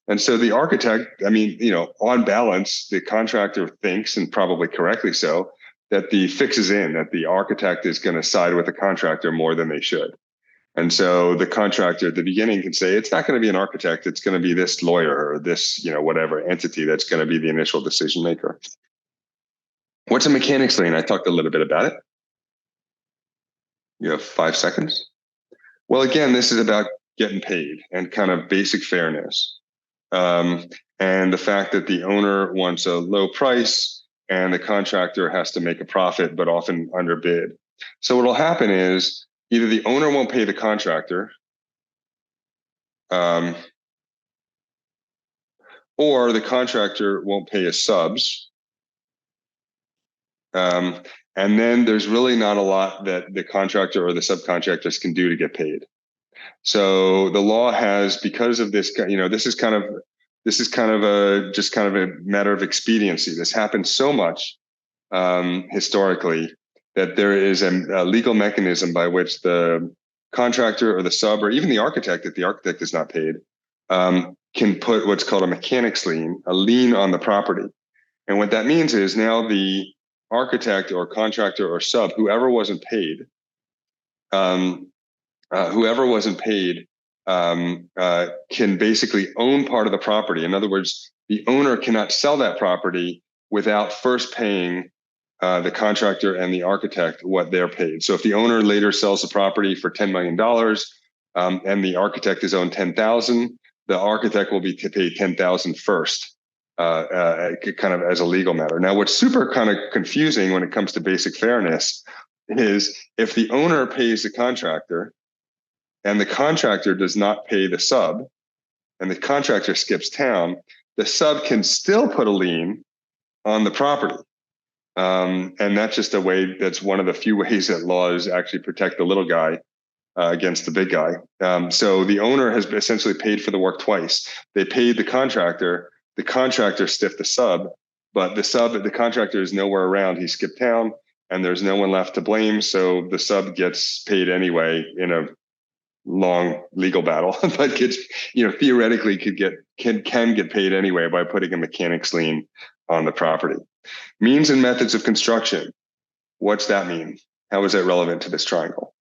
And so the architect, I mean, on balance, the contractor thinks, and probably correctly so, that the fix is in, that the architect is going to side with the contractor more than they should. And so the contractor at the beginning can say, it's not going to be an architect, it's going to be this lawyer or this, whatever entity that's going to be the initial decision maker. What's a mechanics lien? I talked a little bit about it. You have 5 seconds. Well, again, this is about getting paid and kind of basic fairness. And the fact that the owner wants a low price and the contractor has to make a profit, but often underbid. So what will happen is either the owner won't pay the contractor, or the contractor won't pay his subs. And then there's really not a lot that the contractor or the subcontractors can do to get paid. So the law has, because of this, this is kind of a matter of expediency. This happens so much historically that there is a legal mechanism by which the contractor or the sub or even the architect, if the architect is not paid, can put what's called a mechanics lien, a lien on the property. And what that means is now the architect or contractor or sub, whoever wasn't paid, can basically own part of the property. In other words, the owner cannot sell that property without first paying the contractor and the architect what they're paid. So if the owner later sells the property for $10 million and the architect is owed $10,000, the architect will be paid $10,000 first. Kind of as a legal matter. Now, what's super kind of confusing when it comes to basic fairness is if the owner pays the contractor and the contractor does not pay the sub and the contractor skips town, the sub can still put a lien on the property. And that's just that's one of the few ways that laws actually protect the little guy against the big guy. So the owner has essentially paid for the work twice. They paid the contractor stiffed the sub, but the contractor is nowhere around. He skipped town and there's no one left to blame. So the sub gets paid anyway in a long legal battle, but gets, theoretically can get paid anyway by putting a mechanics lien on the property. Means and methods of construction. What's that mean? How is that relevant to this triangle?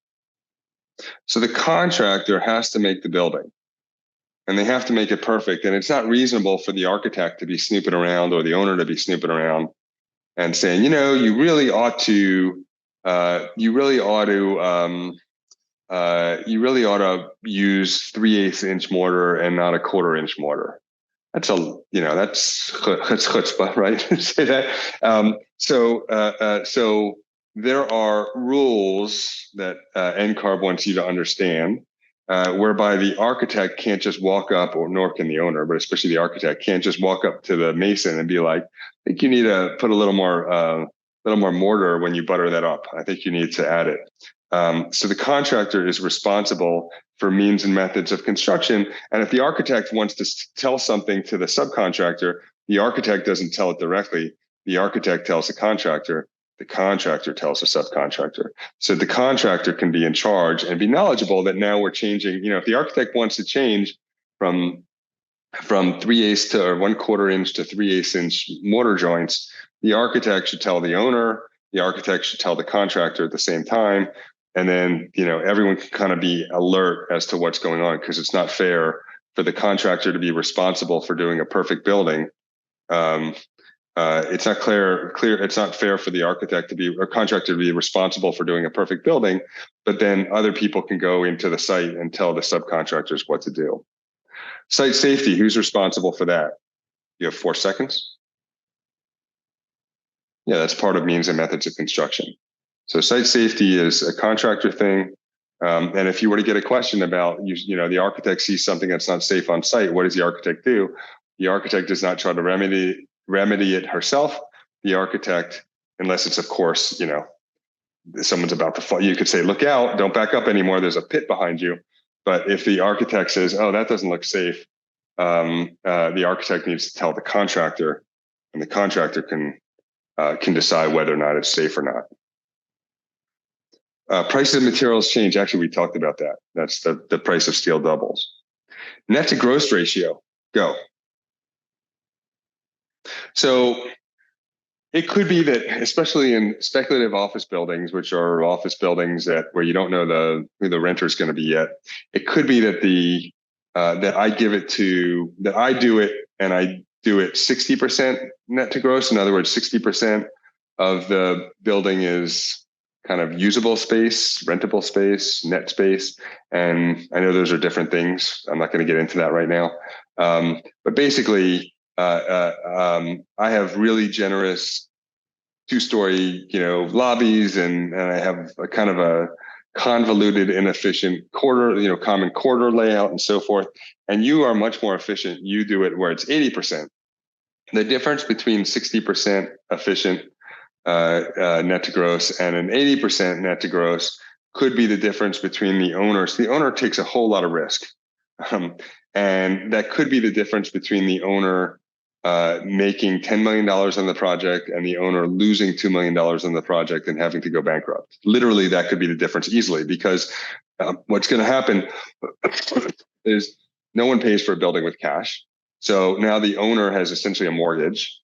So the contractor has to make the building. And they have to make it perfect. And it's not reasonable for the architect to be snooping around or the owner to be snooping around and saying, you really ought to use 3/8 inch mortar and not a 1/4 inch mortar. That's that's chutzpah, right? Say that. So there are rules that NCARB wants you to understand. Whereby the architect can't just walk up, or nor can the owner, but especially the architect can't just walk up to the mason and be like, "I think you need to put a little more mortar when you butter that up. I think you need to add it." So the contractor is responsible for means and methods of construction, and if the architect wants to tell something to the subcontractor, the architect doesn't tell it directly. The architect tells the contractor tells the subcontractor. So the contractor can be in charge and be knowledgeable that now we're changing. If the architect wants to change from 3/8 to or 1/4 inch to 3/8 inch mortar joints, the architect should tell the owner, the architect should tell the contractor at the same time. And then, everyone can kind of be alert as to what's going on, because it's not fair for the contractor to be responsible for doing a perfect building. It's not clear. It's not fair for the architect or contractor to be responsible for doing a perfect building, but then other people can go into the site and tell the subcontractors what to do. Site safety, who's responsible for that? You have 4 seconds. Yeah, that's part of means and methods of construction. So site safety is a contractor thing. And if you were to get a question about, the architect sees something that's not safe on site, what does the architect do? The architect does not try to remedy it herself. The architect, unless it's, of course, someone's about to fall, you could say, look out, don't back up anymore, there's a pit behind you. But if the architect says, oh, that doesn't look safe, the architect needs to tell the contractor, and the contractor can decide whether or not it's safe or not. Prices of materials change. Actually, we talked about that. That's the price of steel doubles. Net to gross ratio, go. So it could be that, especially in speculative office buildings, which are office buildings where you don't know who the renter is going to be yet, it could be that that I do it, and I do it 60% net to gross. In other words, 60% of the building is kind of usable space, rentable space, net space. And I know those are different things. I'm not going to get into that right now. But basically, I have really generous 2-story, lobbies, and I have a kind of a convoluted, inefficient common corridor layout and so forth. And you are much more efficient. You do it where it's 80%. The difference between 60% efficient net to gross and an 80% net to gross could be the difference between the owners. The owner takes a whole lot of risk. And that could be the difference between the owner making $10 million on the project and the owner losing $2 million on the project and having to go bankrupt. Literally, that could be the difference easily, because what's going to happen is no one pays for a building with cash. So now the owner has essentially a mortgage,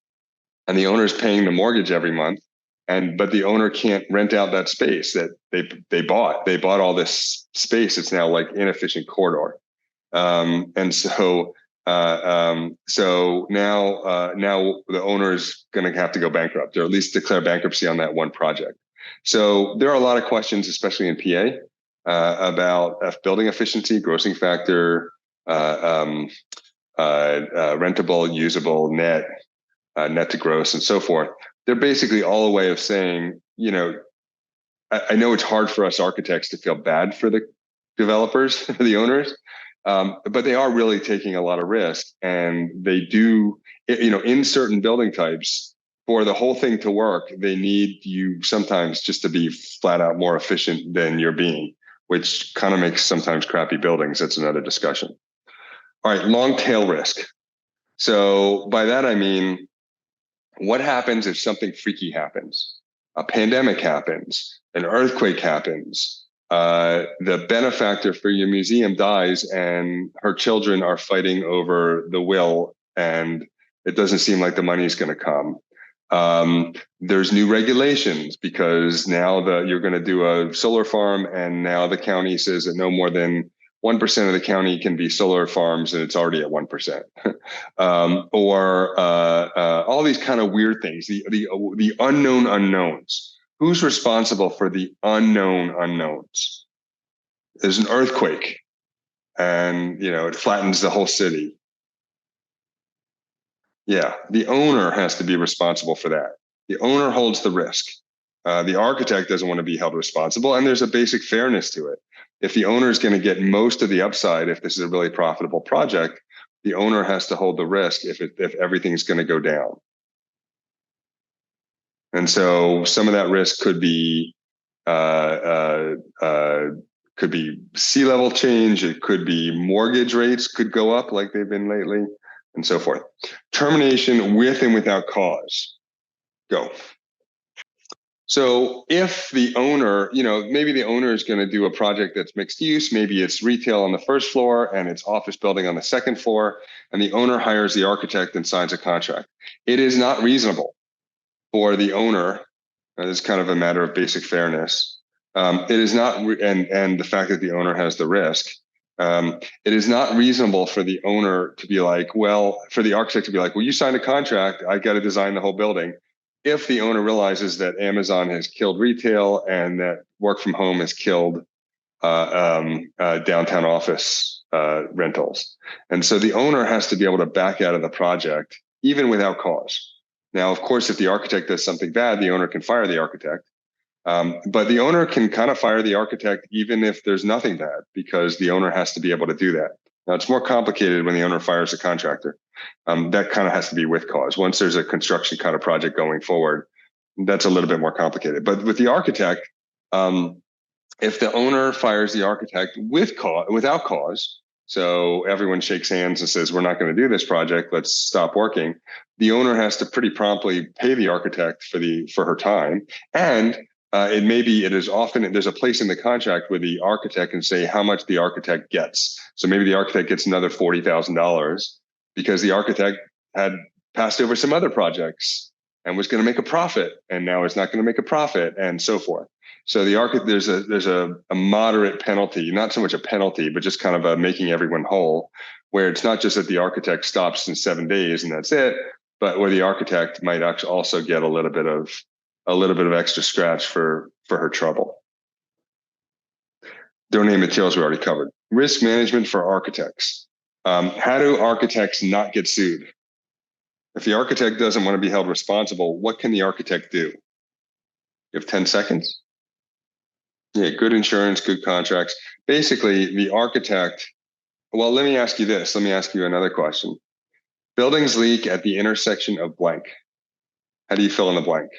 and the owner is paying the mortgage every month. But the owner can't rent out that space that they bought. They bought all this space. It's now like inefficient corridor. So now the owner is going to have to go bankrupt, or at least declare bankruptcy on that one project. So there are a lot of questions, especially in PA, about building efficiency, grossing factor, rentable, usable, net to gross, and so forth. They're basically all a way of saying, I know it's hard for us architects to feel bad for the developers, the owners, but they are really taking a lot of risk. And they do, in certain building types, for the whole thing to work, they need you sometimes just to be flat out more efficient than you're being, which kind of makes sometimes crappy buildings. That's another discussion. All right, long tail risk. So by that, I mean, what happens if something freaky happens? A pandemic happens, an earthquake happens, the benefactor for your museum dies, and her children are fighting over the will, and it doesn't seem like the money is going to come. There's new regulations because now you're going to do a solar farm, and now the county says that no more than 1% of the county can be solar farms, and it's already at 1%. Or all these kind of weird things, the unknown unknowns. Who's responsible for the unknown unknowns? There's an earthquake, and it flattens the whole city. Yeah, the owner has to be responsible for that. The owner holds the risk. The architect doesn't want to be held responsible, and there's a basic fairness to it. If the owner is going to get most of the upside, if this is a really profitable project, the owner has to hold the risk if everything's going to go down. And so some of that risk could be sea level change. It could be mortgage rates could go up like they've been lately, and so forth. Termination with and without cause. Go. So if the owner, maybe the owner is going to do a project that's mixed use, maybe it's retail on the first floor and it's office building on the second floor, and the owner hires the architect and signs a contract. It is not reasonable for the owner, and it's kind of a matter of basic fairness. It is not, and the fact that the owner has the risk, it is not reasonable for the owner to be like, for the architect to be like, well, you signed a contract, I got to design the whole building. If the owner realizes that Amazon has killed retail and that work from home has killed downtown office rentals. And so the owner has to be able to back out of the project, even without cause. Now, of course, if the architect does something bad, the owner can fire the architect. But the owner can kind of fire the architect even if there's nothing bad, because the owner has to be able to do that. Now, it's more complicated when the owner fires a contractor. That kind of has to be with cause. Once there's a construction kind of project going forward, that's a little bit more complicated. But with the architect, if the owner fires the architect without cause, so everyone shakes hands and says, we're not going to do this project, let's stop working, the owner has to pretty promptly pay the architect for her time. And it is often, there's a place in the contract where the architect can say how much the architect gets. So maybe the architect gets another $40,000 because the architect had passed over some other projects and was going to make a profit, and now it's not going to make a profit, and so forth. So there's a moderate penalty, not so much a penalty, but just kind of a making everyone whole, where it's not just that the architect stops in 7 days and that's it, but where the architect might actually also get a little bit of extra scratch for her trouble. Donated materials we already covered. Risk management for architects. How do architects not get sued? If the architect doesn't want to be held responsible, what can the architect do? You have 10 seconds. Yeah, good insurance, good contracts. Basically, the architect, well, let me ask you this. Let me ask you another question. Buildings leak at the intersection of blank. How do you fill in the blank?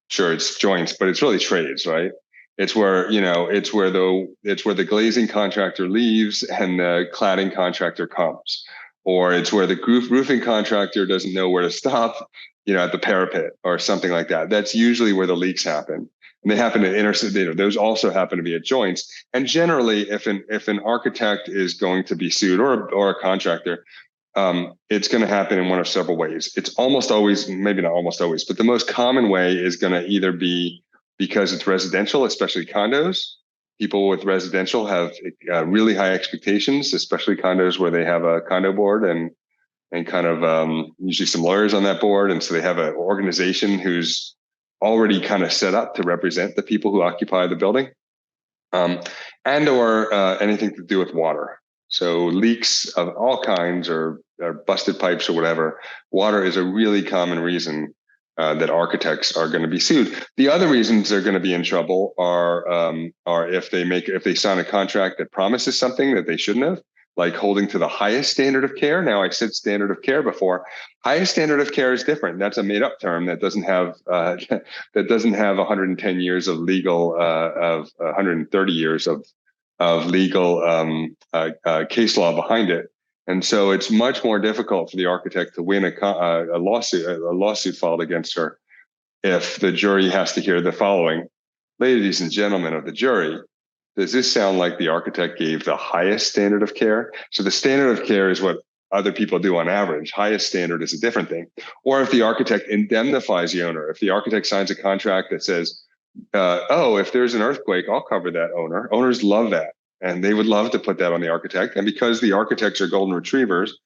Sure, it's joints, but it's really trades, right? It's where the glazing contractor leaves and the cladding contractor comes. Or it's where the roofing contractor doesn't know where to stop, at the parapet or something like that. That's usually where the leaks happen. And they happen to intersect. Those also happen to be at joints. And generally, if an architect is going to be sued, or a contractor, it's going to happen in one of several ways. It's almost always, maybe not almost always, but the most common way is going to either be because it's residential, especially condos. People with residential have really high expectations, especially condos where they have a condo board and kind of usually some lawyers on that board. And so they have an organization who's already kind of set up to represent the people who occupy the building, or anything to do with water. So leaks of all kinds, or busted pipes or whatever. Water is a really common reason that architects are going to be sued. The other reasons they're going to be in trouble are if they sign a contract that promises something that they shouldn't have, like holding to the highest standard of care. Now, I said standard of care before. Highest standard of care is different. That's a made-up term that doesn't have 110 years of legal, of 130 years of legal case law behind it. And so it's much more difficult for the architect to win a lawsuit filed against her if the jury has to hear the following. Ladies and gentlemen of the jury, does this sound like the architect gave the highest standard of care? So the standard of care is what other people do on average. Highest standard is a different thing. Or if the architect indemnifies the owner, if the architect signs a contract that says, if there's an earthquake, I'll cover that owner. Owners love that. And they would love to put that on the architect. And because the architects are golden retrievers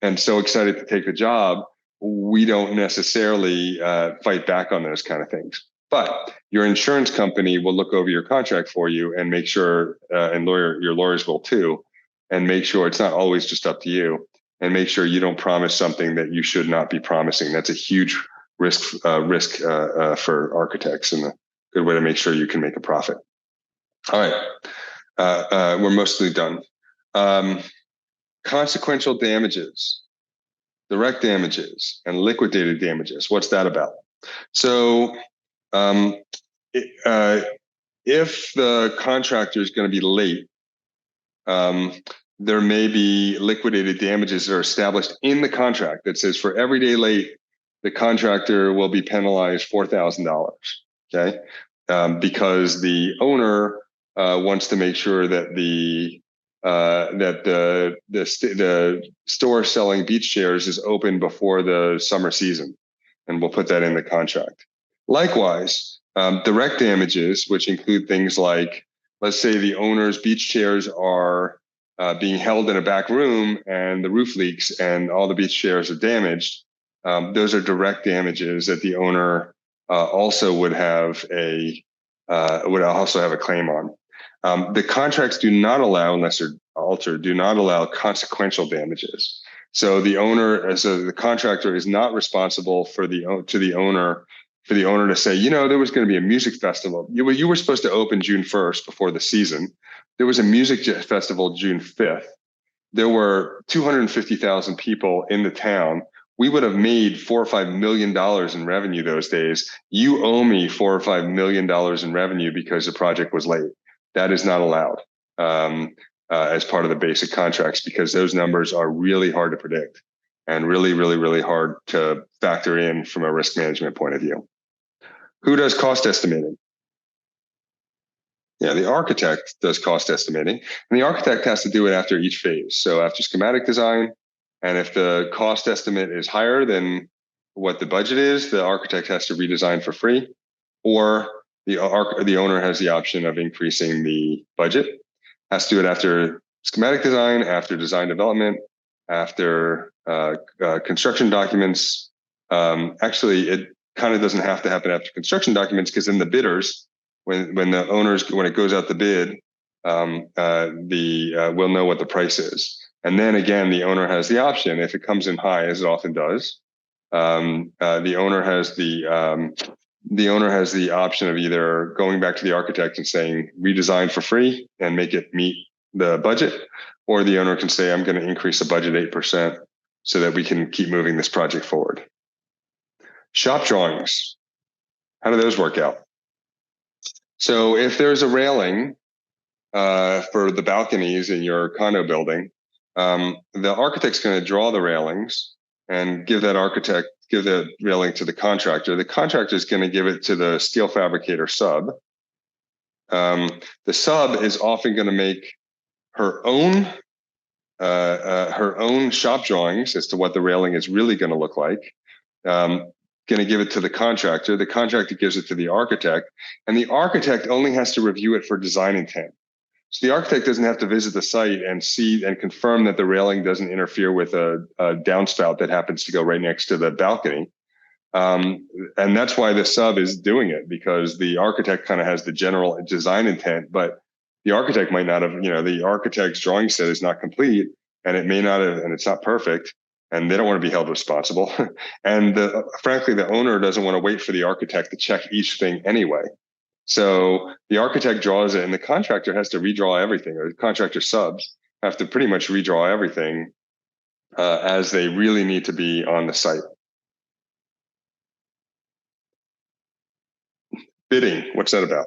and so excited to take the job, we don't necessarily fight back on those kind of things. But your insurance company will look over your contract for you and make sure, and your lawyers will too, and make sure it's not always just up to you, and make sure you don't promise something that you should not be promising. That's a huge risk for architects, and a good way to make sure you can make a profit. All right, we're mostly done. Consequential damages, direct damages, and liquidated damages. What's that about? So if the contractor is going to be late, there may be liquidated damages that are established in the contract that says for every day late, the contractor will be penalized $4,000. Okay, because the owner wants to make sure that the store selling beach chairs is open before the summer season, and we'll put that in the contract. Likewise, direct damages, which include things like, let's say the owner's beach chairs are being held in a back room and the roof leaks and all the beach chairs are damaged. Those are direct damages that the owner also would have a claim on. The contracts do not allow, unless they're altered, do not allow consequential damages. So the contractor is not responsible to the owner for the owner to say, you know, there was going to be a music festival. You were supposed to open June 1st before the season. There was a music festival June 5th. There were 250,000 people in the town. We would have made $4 or $5 million in revenue those days. You owe me $4 or $5 million in revenue because the project was late. That is not allowed as part of the basic contracts, because those numbers are really hard to predict and really, really, really hard to factor in from a risk management point of view. Who does cost estimating? Yeah, the architect does cost estimating, and the architect has to do it after each phase. So after schematic design, and if the cost estimate is higher than what the budget is, the architect has to redesign for free, or the owner has the option of increasing the budget. Has to do it after schematic design, after design development, after construction documents. Actually, it kind of doesn't have to happen after construction documents, because then the bidders, when it goes out the bid, we'll know what the price is. And then again, the owner has the option, if it comes in high, as it often does, the owner has the option of either going back to the architect and saying redesign for free and make it meet the budget, or the owner can say, I'm going to increase the budget 8% so that we can keep moving this project forward. Shop drawings, how do those work out? So if there's a railing for the balconies in your condo building, the architect's going to draw the railings and give the railing to the contractor. The contractor is going to give it to the steel fabricator sub. The sub is often going to make her own shop drawings as to what the railing is really going to look like. Going to give it to the contractor. The contractor gives it to the architect, and the architect only has to review it for design intent. So the architect doesn't have to visit the site and see and confirm that the railing doesn't interfere with a downspout that happens to go right next to the balcony. And that's why the sub is doing it, because the architect kind of has the general design intent, but the architect might not have, the architect's drawing set is not complete, and it may not have, and it's not perfect, and they don't want to be held responsible. And frankly, the owner doesn't want to wait for the architect to check each thing anyway. So the architect draws it, and the contractor has to redraw everything, or the contractor subs have to pretty much redraw everything as they really need to be on the site. Bidding, what's that about?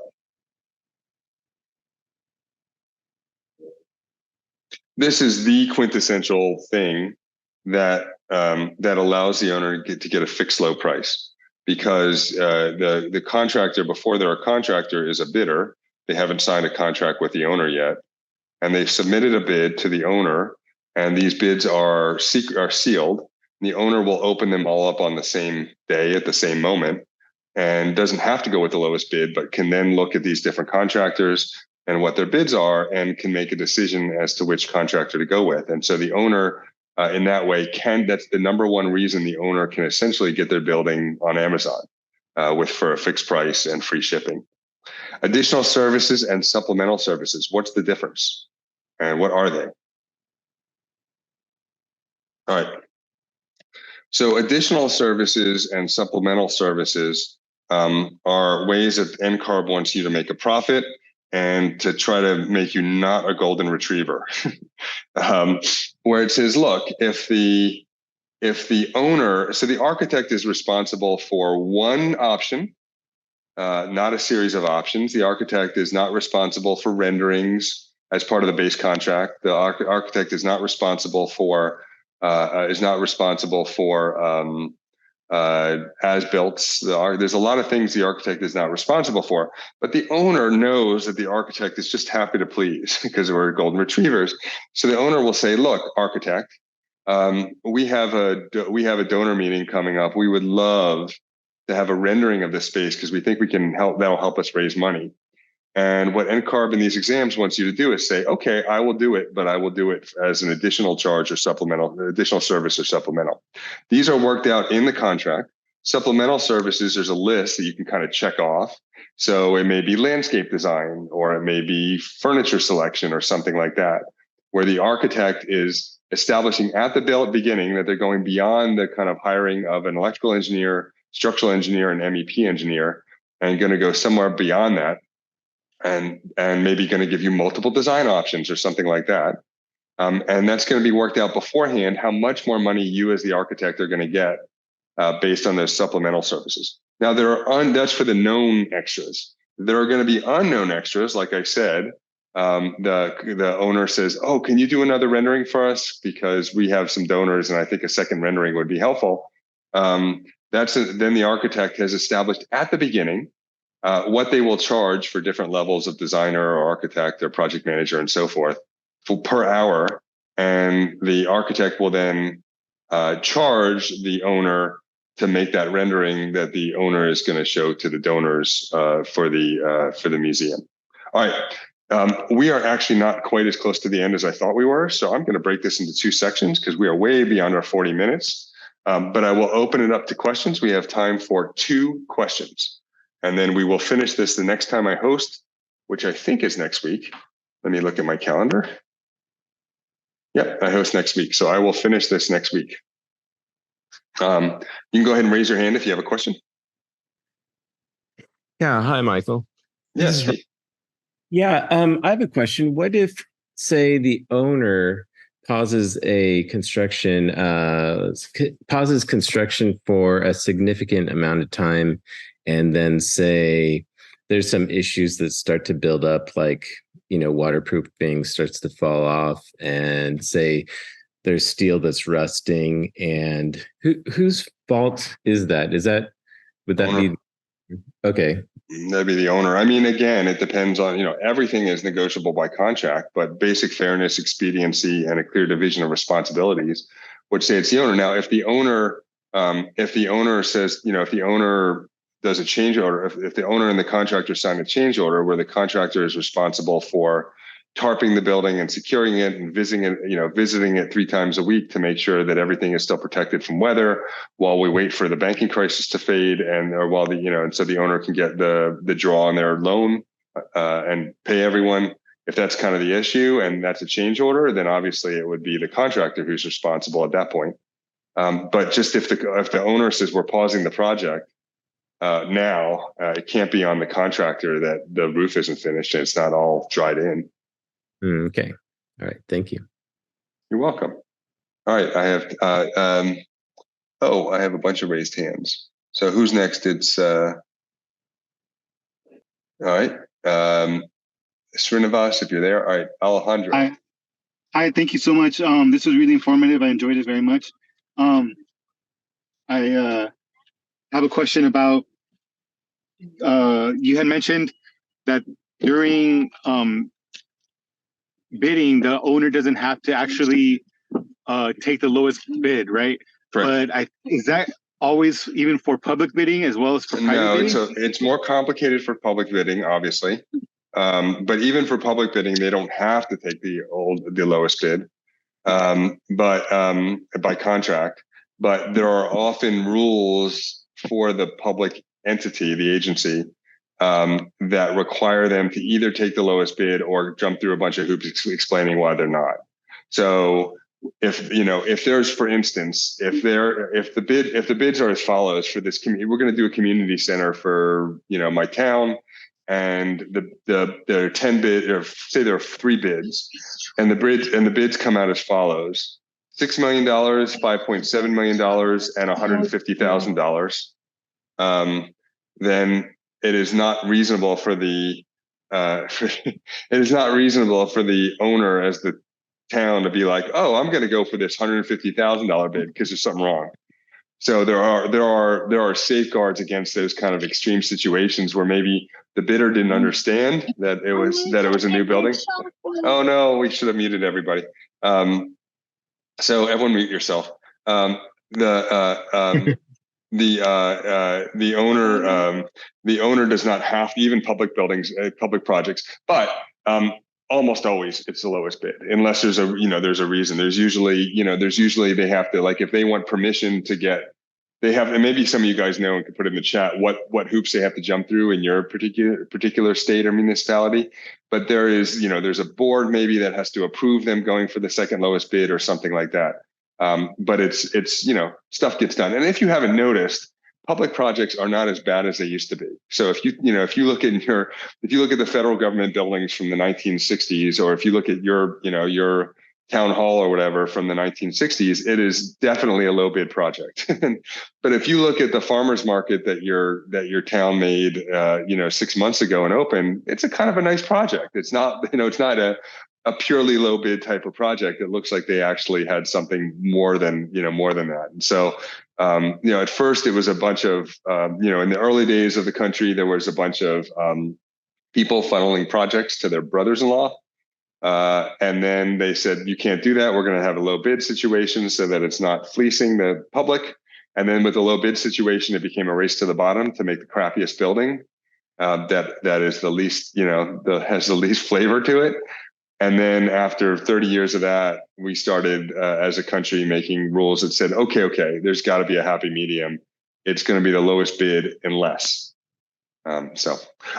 This is the quintessential thing that allows the owner to get a fixed low price, because the contractor, before they're a contractor, is a bidder. They haven't signed a contract with the owner yet, and they've submitted a bid to the owner, and these bids are sealed. The owner will open them all up on the same day at the same moment, and doesn't have to go with the lowest bid, but can then look at these different contractors and what their bids are, and can make a decision as to which contractor to go with. And so the owner, in that way, that's the number one reason the owner can essentially get their building on Amazon for a fixed price and free shipping. Additional services and supplemental services. What's the difference? And what are they? All right. So additional services and supplemental services are ways that NCARB wants you to make a profit and to try to make you not a golden retriever. Where it says, look, if the owner, so the architect is responsible for one option, not a series of options. The architect is not responsible for renderings as part of the base contract. The architect is not responsible for as-built. There's a lot of things the architect is not responsible for, but the owner knows that the architect is just happy to please because we're golden retrievers. So the owner will say, look, architect, we have a donor meeting coming up. We would love to have a rendering of this space because we think we can help. That'll help us raise money. And what NCARB in these exams wants you to do is say, okay, I will do it, but I will do it as an additional charge or supplemental, additional service or supplemental. These are worked out in the contract. Supplemental services, there's a list that you can kind of check off. So it may be landscape design, or it may be furniture selection or something like that, where the architect is establishing at the beginning that they're going beyond the kind of hiring of an electrical engineer, structural engineer and MEP engineer, and going to go somewhere beyond that, and maybe going to give you multiple design options or something like that. And that's going to be worked out beforehand how much more money you as the architect are going to get based on those supplemental services. Now, that's for the known extras. There are going to be unknown extras, like I said. The owner says, "Oh, can you do another rendering for us? Because we have some donors, and I think a second rendering would be helpful." Then the architect has established at the beginning what they will charge for different levels of designer or architect or project manager and so forth per hour, and the architect will then charge the owner to make that rendering that the owner is going to show to the donors for the museum. All right, we are actually not quite as close to the end as I thought we were, so I'm going to break this into two sections because we are way beyond our 40 minutes. But I will open it up to questions. We have time for 2 questions, and then we will finish this the next time I host, which I think is next week. Let me look at my calendar. Yep, I host next week, so I will finish this next week. You can go ahead and raise your hand if you have a question. Yeah, hi, Michael. Yes. Yeah, I have a question. What if, say, the owner pauses construction for a significant amount of time, and then say there's some issues that start to build up, like, waterproofing starts to fall off, and say there's steel that's rusting, and whose fault is that? Would that be okay? That'd be the owner. I mean, again, it depends on, everything is negotiable by contract, but basic fairness, expediency, and a clear division of responsibilities would say it's the owner. Now, if the owner says, if the owner does a change order, if the owner and the contractor sign a change order where the contractor is responsible for tarping the building and securing it and visiting it 3 times a week to make sure that everything is still protected from weather while we wait for the banking crisis to fade, and so the owner can get the draw on their loan and pay everyone. If that's kind of the issue and that's a change order, then obviously it would be the contractor who's responsible at that point. But just if the owner says we're pausing the project now, it can't be on the contractor that the roof isn't finished and it's not all dried in. Okay. All right. Thank you. You're welcome. All right. I have I have a bunch of raised hands. So who's next? It's all right. Srinivas, if you're there. All right. Alejandro. Hi. Thank you so much. This was really informative. I enjoyed it very much. I have a question about you had mentioned that during bidding, the owner doesn't have to actually take the lowest bid, right? Correct. But is that always even for public bidding as well as for private bidding? No, it's more complicated for public bidding, obviously. But even for public bidding, they don't have to take the lowest bid, but by contract. But there are often rules for the public entity, the agency, that require them to either take the lowest bid or jump through a bunch of hoops explaining why they're not. So if there's, for instance, if the bids are as follows for this community, we're going to do a community center for my town, and there are 10 bids, or say there are 3 bids, and the bids come out as follows: $6 million, $5.7 million, and $150,000. Then it is not reasonable for the owner as the town to be like, oh, I'm going to go for this $150,000 bid because there's something wrong. So there are safeguards against those kind of extreme situations where maybe the bidder didn't understand that it was a new building. Oh no, we should have muted everybody. So everyone mute yourself. The owner does not have to, even public buildings, public projects, but almost always it's the lowest bid, unless there's a reason. There's usually they have to, like, if they want permission to get, they have, and maybe some of you guys know and can put it in the chat what hoops they have to jump through in your particular state or municipality. But there's a board maybe that has to approve them going for the second lowest bid or something like that. But it's stuff gets done. And if you haven't noticed, public projects are not as bad as they used to be. So if you look at the federal government buildings from the 1960s, or if you look at your town hall or whatever from the 1960s, it is definitely a low bid project. But if you look at the farmers market that your town made 6 months ago and opened, it's a kind of a nice project. It's not a purely low bid type of project. It looks like they actually had something more than that. And so at first it was a bunch of in the early days of the country, there was a bunch of people funneling projects to their brothers-in-law. And then they said, you can't do that. We're going to have a low bid situation so that it's not fleecing the public. And then with the low bid situation, it became a race to the bottom to make the crappiest building that is the least, has the least flavor to it. And then after 30 years of that, we started as a country making rules that said, okay, there's got to be a happy medium. It's going to be the lowest bid and less. All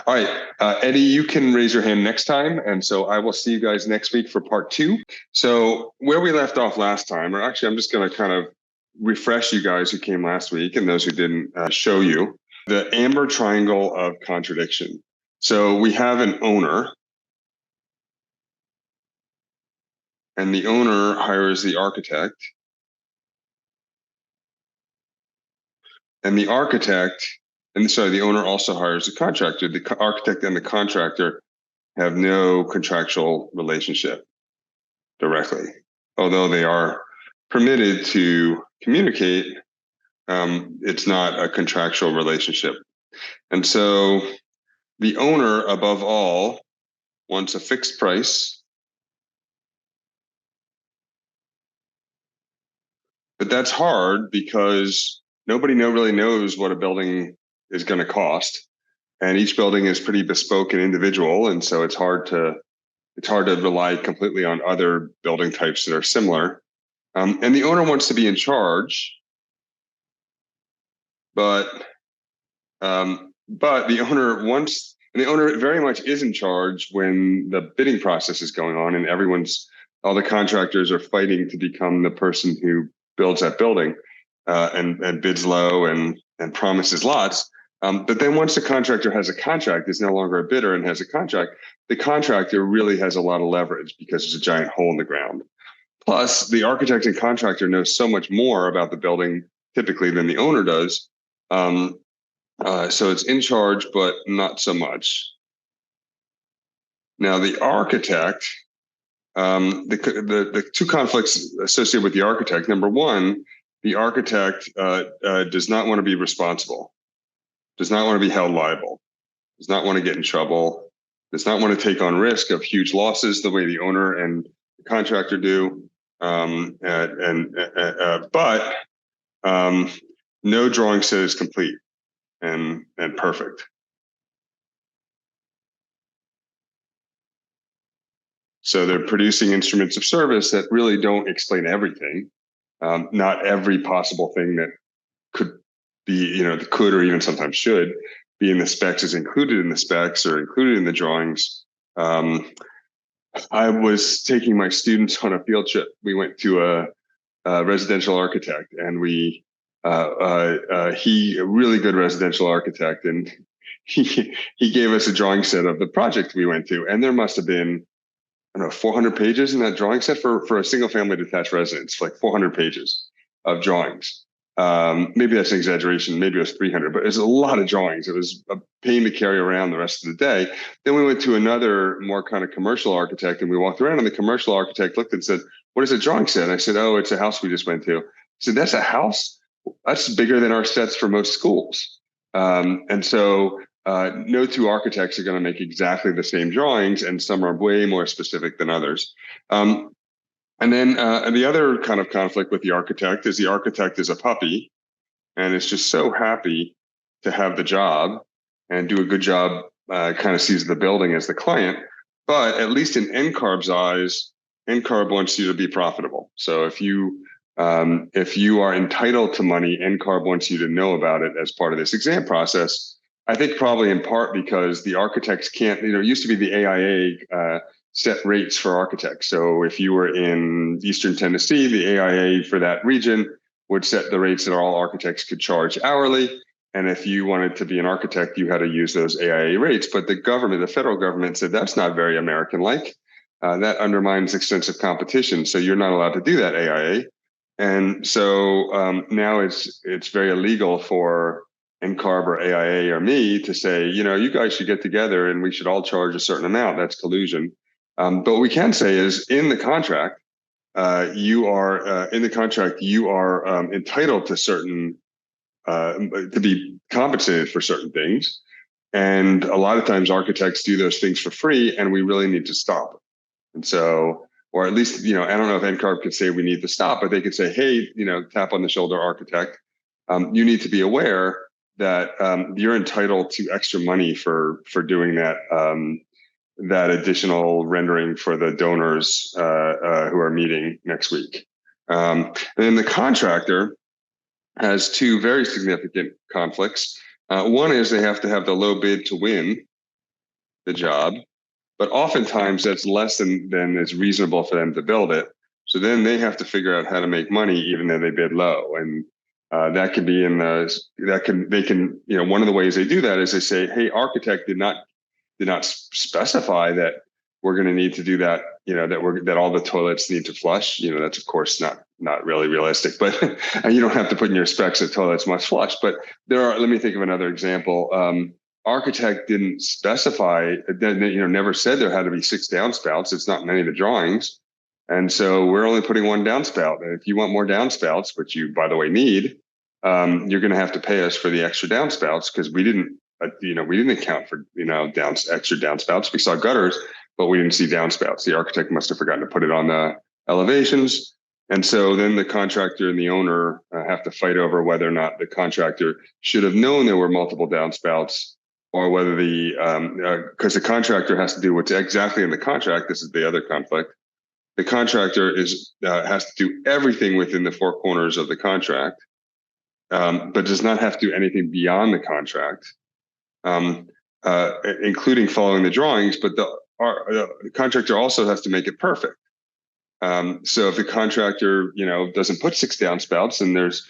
right, Eddie, you can raise your hand next time. And so I will see you guys next week for part 2. So where we left off last time, or actually I'm just going to kind of refresh you guys who came last week and those who didn't show you the amber triangle of contradiction. So we have an owner, and the owner hires the architect, and the owner also hires the contractor. The architect and the contractor have no contractual relationship directly, although they are permitted to communicate. It's not a contractual relationship. And so the owner, above all, wants a fixed price. But that's hard because nobody really knows what a building is going to cost, and each building is pretty bespoke and individual, and so it's hard to rely completely on other building types that are similar. And the owner wants to be in charge, but the owner very much is in charge when the bidding process is going on, and all the contractors are fighting to become the person who builds that building and bids low and promises lots. But then once the contractor has a contract, is no longer a bidder and has a contract, the contractor really has a lot of leverage because there's a giant hole in the ground. Plus, the architect and contractor knows so much more about the building typically than the owner does. So it's in charge, but not so much. Now, the architect, the two conflicts associated with the architect. Number one, the architect does not want to be responsible, does not want to be held liable, does not want to get in trouble, does not want to take on risk of huge losses the way the owner and the contractor do. But no drawing set is complete and perfect. So they're producing instruments of service that really don't explain everything. Not every possible thing that could be, could or even sometimes should be in the specs is included in the specs or included in the drawings. I was taking my students on a field trip. We went to a residential architect, and a really good residential architect, and he gave us a drawing set of the project we went to, and there must have been, 400 pages in that drawing set for a single family detached residence, like 400 pages of drawings. Maybe that's an exaggeration. Maybe it was 300, but it's a lot of drawings. It was a pain to carry around the rest of the day. Then we went to another more kind of commercial architect, and we walked around, and the commercial architect looked and said, "What is a drawing set?" And I said, "Oh, it's a house we just went to." He said, "That's a house? That's bigger than our sets for most schools." And so no two architects are going to make exactly the same drawings, and some are way more specific than others. And then the other kind of conflict with the architect is a puppy, and is just so happy to have the job and do a good job, kind of sees the building as the client. But at least in NCARB's eyes, NCARB wants you to be profitable. So if you are entitled to money, NCARB wants you to know about it as part of this exam process. I think probably in part because the architects can't, it used to be the AIA set rates for architects. So if you were in Eastern Tennessee, the AIA for that region would set the rates that all architects could charge hourly. And if you wanted to be an architect, you had to use those AIA rates. But the government, the federal government, said that's not very American-like. That undermines extensive competition. So you're not allowed to do that AIA. And so now it's very illegal for NCARB or AIA or me to say, you guys should get together and we should all charge a certain amount. That's collusion. But what we can say is in the contract, you are entitled to certain to be compensated for certain things. And a lot of times architects do those things for free, and we really need to stop. And so, or at least, I don't know if NCARB could say we need to stop, but they could say, hey, tap on the shoulder, architect. You need to be aware that you're entitled to extra money for doing that additional rendering for the donors who are meeting next week. And then the contractor has two very significant conflicts. One is they have to have the low bid to win the job, but oftentimes that's less than is reasonable for them to build it. So then they have to figure out how to make money even though they bid low. And that could be one of the ways they do that is they say, hey, architect did not specify that we're going to need to do that, that all the toilets need to flush. That's of course not really realistic, but and you don't have to put in your specs that toilets must flush. But let me think of another example. Architect didn't specify, never said there had to be 6 downspouts. It's not in any of the drawings. And so we're only putting 1 downspout. And if you want more downspouts, which you, by the way, need, you're going to have to pay us for the extra downspouts because we didn't account for, extra downspouts. We saw gutters, but we didn't see downspouts. The architect must have forgotten to put it on the elevations. And so then the contractor and the owner have to fight over whether or not the contractor should have known there were multiple downspouts, or whether because the contractor has to do what's exactly in the contract. This is the other conflict. The contractor has to do everything within the 4 corners of the contract, but does not have to do anything beyond the contract, including following the drawings. But the contractor also has to make it perfect. So if the contractor, doesn't put 6 downspouts and there's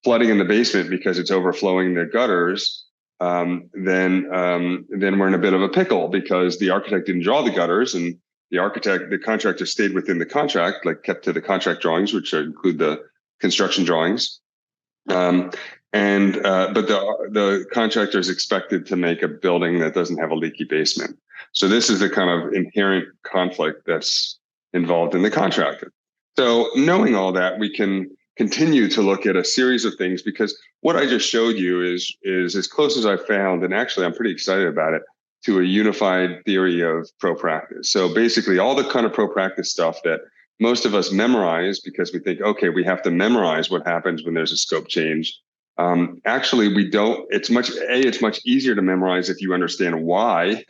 flooding in the basement because it's overflowing the gutters, then we're in a bit of a pickle because the architect didn't draw the gutters, and the contractor stayed within the contract, like kept to the contract drawings, which include the construction drawings. But the contractor is expected to make a building that doesn't have a leaky basement. So this is the kind of inherent conflict that's involved in the contractor. So knowing all that, we can continue to look at a series of things, because what I just showed you is as close as I found, and actually I'm pretty excited about it, to a unified theory of pro practice. So basically all the kind of pro practice stuff that most of us memorize because we think, okay, we have to memorize what happens when there's a scope change. Actually, we don't. It's much easier to memorize if you understand why,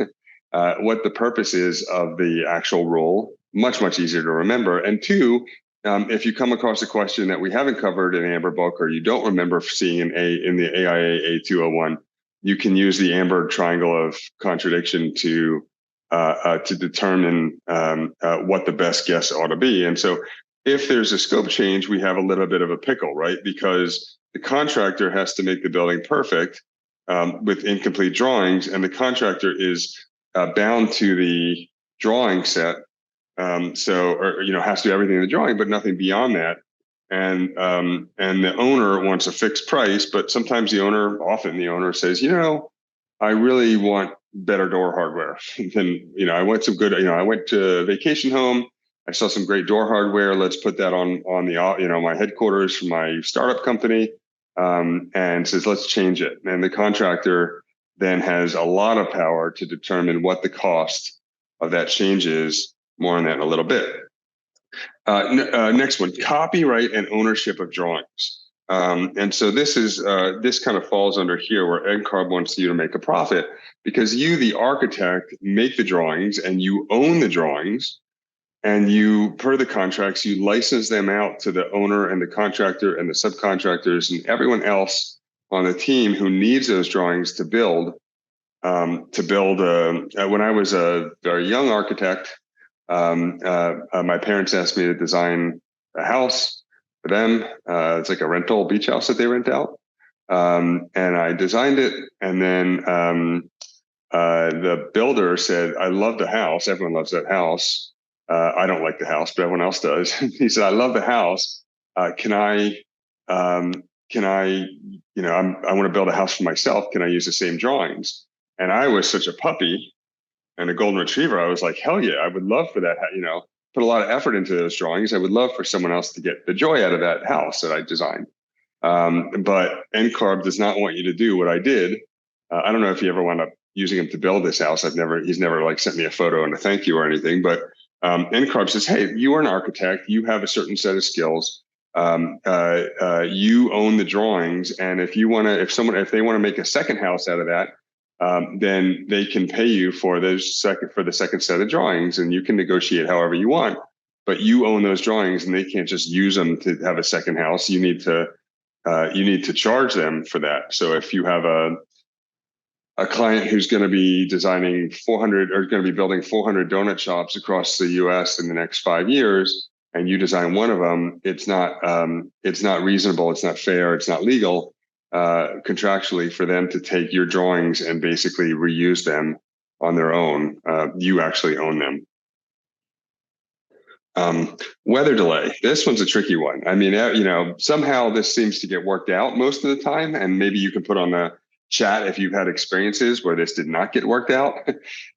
what the purpose is of the actual rule. Much easier to remember. And 2, if you come across a question that we haven't covered in Amber Book, or you don't remember seeing in the AIA A201, you can use the Amber triangle of contradiction to determine what the best guess ought to be. And so if there's a scope change, we have a little bit of a pickle, right? Because the contractor has to make the building perfect with incomplete drawings, and the contractor is bound to the drawing set. Has to do everything in the drawing, but nothing beyond that. And the owner wants a fixed price, but sometimes often the owner says, I really want better door hardware. Then, I went to a vacation home. I saw some great door hardware. Let's put that on the, my headquarters for my startup company, and says, let's change it. And the contractor then has a lot of power to determine what the cost of that change is. More on that in a little bit. Next one, copyright and ownership of drawings. And so this kind of falls under here, where NCARB wants you to make a profit because you, the architect, make the drawings and you own the drawings, and you, per the contracts, you license them out to the owner and the contractor and the subcontractors and everyone else on the team who needs those drawings to build. When I was a very young architect, my parents asked me to design a house for them. It's like a rental beach house that they rent out. and I designed it. And then the builder said, "I love the house. Everyone loves that house. I don't like the house, but everyone else does." He said, "I love the house. Can I? Um, can I? I want to build a house for myself. Can I use the same drawings?" And I was such a puppy and a golden retriever. I was like, "Hell yeah! I would love for that. Put a lot of effort into those drawings. I would love for someone else to get the joy out of that house that I designed." But NCARB does not want you to do what I did. I don't know if you ever wound up using him to build this house. He's never like sent me a photo and a thank you or anything. But NCARB says, "Hey, you are an architect. You have a certain set of skills. You own the drawings, and if they want to make a second house out of that, then they can pay you for the second set of drawings, and you can negotiate however you want. But you own those drawings, and they can't just use them to have a second house. You need to charge them for that. So if you have a client who's going to be designing 400 or going to be building 400 donut shops across the U.S. in the next 5 years, and you design one of them, it's not reasonable, it's not fair, it's not legal contractually for them to take your drawings and basically reuse them on their own. You actually own them. Weather delay. This one's a tricky one. I mean, somehow this seems to get worked out most of the time, and maybe you can put on the chat if you've had experiences where this did not get worked out.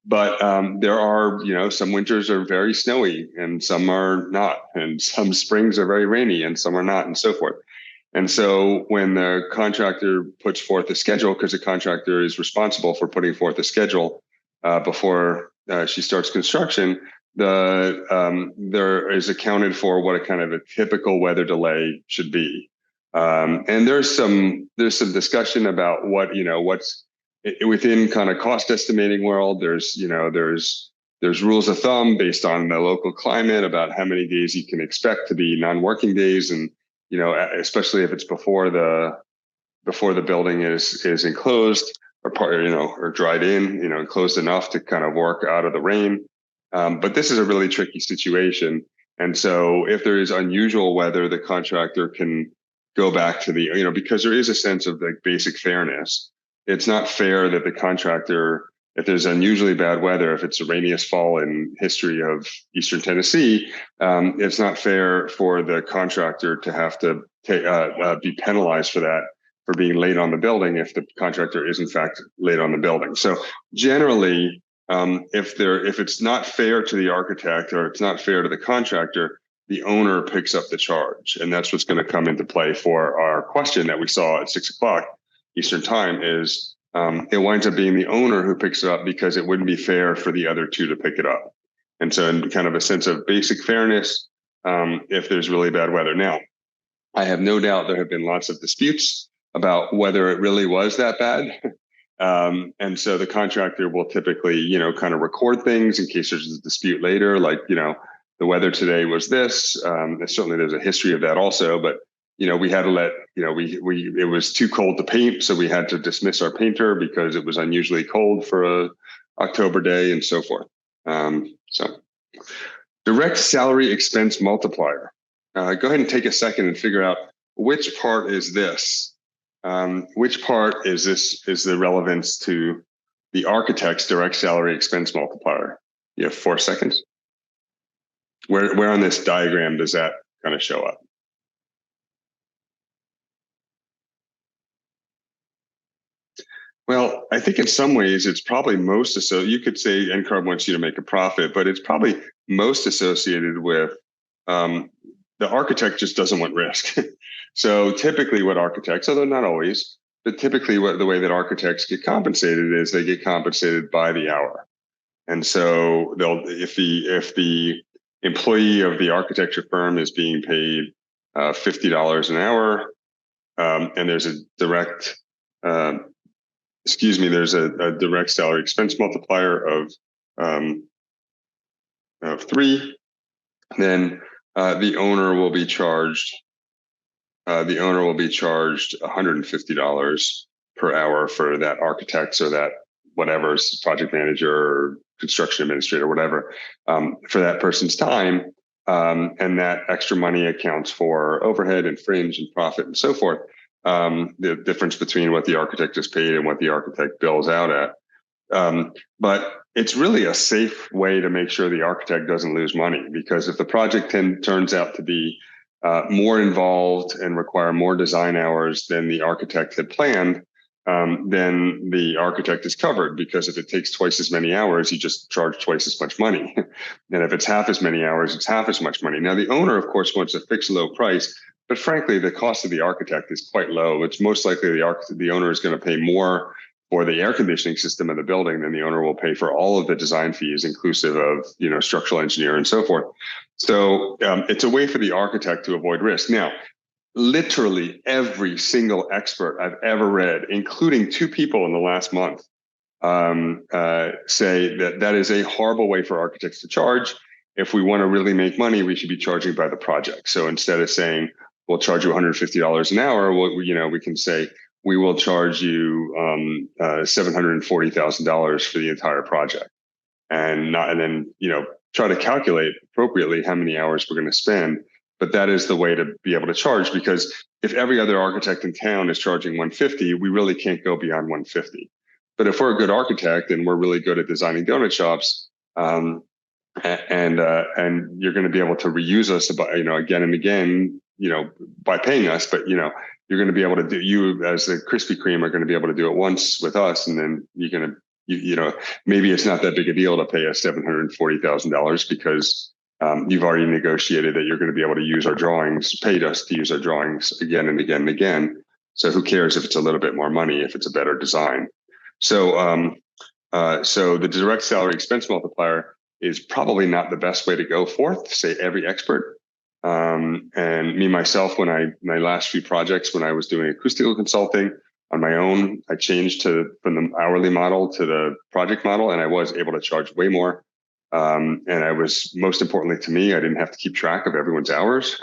But there are, some winters are very snowy and some are not, and some springs are very rainy and some are not, and so forth. And so when the contractor puts forth a schedule, because the contractor is responsible for putting forth a schedule before she starts construction, there is accounted for what a kind of a typical weather delay should be. And there's some discussion about what's within kind of cost estimating world. There's rules of thumb based on the local climate about how many days you can expect to be non-working days, and especially if it's before the building is enclosed or or dried in, enclosed enough to kind of work out of the rain. But this is a really tricky situation. And so if there is unusual weather, the contractor can go back to because there is a sense of like basic fairness. It's not fair that the contractor, if there's unusually bad weather, if it's the rainiest fall in history of Eastern Tennessee, it's not fair for the contractor to have to be penalized for that, for being late on the building if the contractor is in fact late on the building. So generally, if it's not fair to the architect or it's not fair to the contractor, the owner picks up the charge. And that's what's going to come into play for our question that we saw at 6 o'clock Eastern time is it winds up being the owner who picks it up because it wouldn't be fair for the other two to pick it up. And so in kind of a sense of basic fairness, if there's really bad weather. Now, I have no doubt there have been lots of disputes about whether it really was that bad. And so the contractor will typically, kind of record things in case there's a dispute later, like, the weather today was this. Certainly there's a history of that also, but, we had to let, it was too cold to paint. So we had to dismiss our painter because it was unusually cold for a October day and so forth. So direct salary expense multiplier. Go ahead and take a second and figure out which part is this. Which part is the relevance to the architect's direct salary expense multiplier? You have 4 seconds. Where on this diagram does that kind of show up? Well, I think in some ways it's probably most so. You could say NCARB wants you to make a profit, but it's probably most associated with the architect just doesn't want risk. So typically what architects, although not always, but typically the way that architects get compensated is they get compensated by the hour. And so if the employee of the architecture firm is being paid $50 an hour, and there's a direct direct salary expense multiplier of 3, then the owner will be charged $150 per hour for that architect or that whatever project manager or construction administrator, whatever, for that person's time. And that extra money accounts for overhead and fringe and profit and so forth. the difference between what the architect is paid and what the architect bills out at. But it's really a safe way to make sure the architect doesn't lose money, because if the project turns out to be more involved and require more design hours than the architect had planned, then the architect is covered, because if it takes twice as many hours, you just charge twice as much money. And if it's half as many hours, it's half as much money. Now, the owner, of course, wants a fixed low price, but frankly, the cost of the architect is quite low. It's most likely the owner is going to pay more for the air conditioning system of the building than the owner will pay for all of the design fees, inclusive of, structural engineer and so forth. So it's a way for the architect to avoid risk. Now, literally every single expert I've ever read, including 2 people in the last month, say that is a horrible way for architects to charge. If we want to really make money, we should be charging by the project. So instead of saying, we'll charge you $150 an hour, we can say, we will charge you $740,000 for the entire project, and then try to calculate appropriately how many hours we're going to spend. But that is the way to be able to charge, because if every other architect in town is charging $150, we really can't go beyond $150. But if we're a good architect and we're really good at designing donut shops, and you're going to be able to reuse us, again and again, by paying us, but you're going to be able to do, you as the Krispy Kreme are going to be able to do it once with us, and then you're going to, maybe it's not that big a deal to pay us $740,000 because you've already negotiated that you're going to be able to use our drawings, paid us to use our drawings again and again and again. So who cares if it's a little bit more money if it's a better design? So so the direct salary expense multiplier is probably not the best way to go for, say, every expert. And me, myself, my last few projects, when I was doing acoustical consulting on my own, I changed from the hourly model to the project model, and I was able to charge way more. And I was, most importantly to me, I didn't have to keep track of everyone's hours.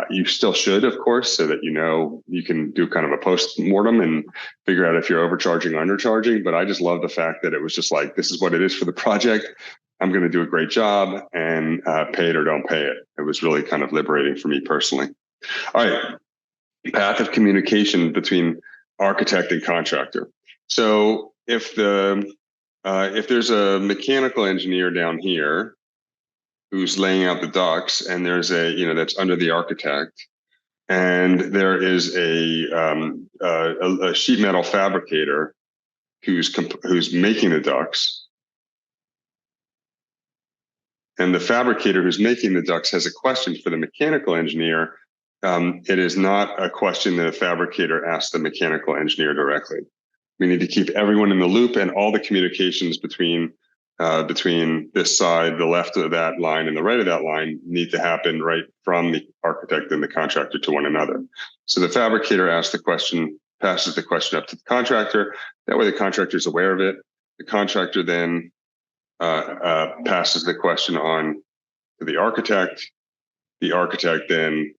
You still should, of course, so that you can do kind of a post-mortem and figure out if you're overcharging or undercharging. But I just love the fact that it was just like, this is what it is for the project. I'm going to do a great job, and pay it or don't pay it. It was really kind of liberating for me personally. All right, path of communication between architect and contractor. So if there's a mechanical engineer down here who's laying out the ducts, and there's that's under the architect, and there is a sheet metal fabricator who's making the ducts. And the fabricator who's making the ducts has a question for the mechanical engineer. It is not a question that a fabricator asks the mechanical engineer directly. We need to keep everyone in the loop, and all the communications between this side, the left of that line, and the right of that line need to happen right from the architect and the contractor to one another. So the fabricator asks the question, passes the question up to the contractor. That way the contractor is aware of it. The contractor then passes the question on to the architect. The architect then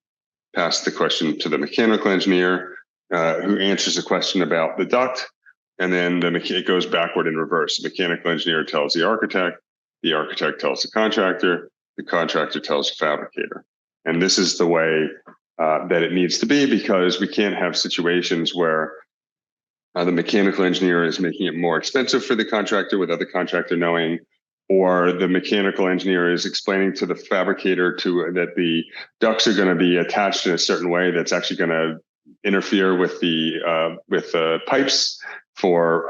passes the question to the mechanical engineer, who answers a question about the duct, and then it goes backward in reverse. The mechanical engineer tells the architect tells the contractor tells the fabricator. And this is the way that it needs to be, because we can't have situations where the mechanical engineer is making it more expensive for the contractor without the contractor knowing, or the mechanical engineer is explaining to the fabricator that the ducts are going to be attached in a certain way that's actually going to interfere with the pipes for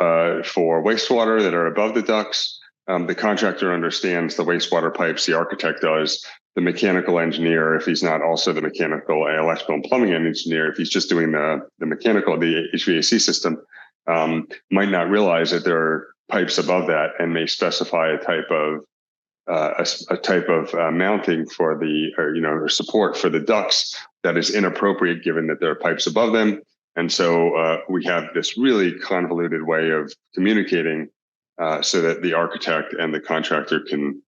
wastewater that are above the ducts. The contractor understands the wastewater pipes, the architect does. The mechanical engineer, if he's not also the mechanical, electrical, and plumbing engineer, if he's just doing the HVAC system, might not realize that there are pipes above that, and may specify a type of mounting for or support for the ducts that is inappropriate, given that there are pipes above them. And so we have this really convoluted way of communicating so that the architect and the contractor can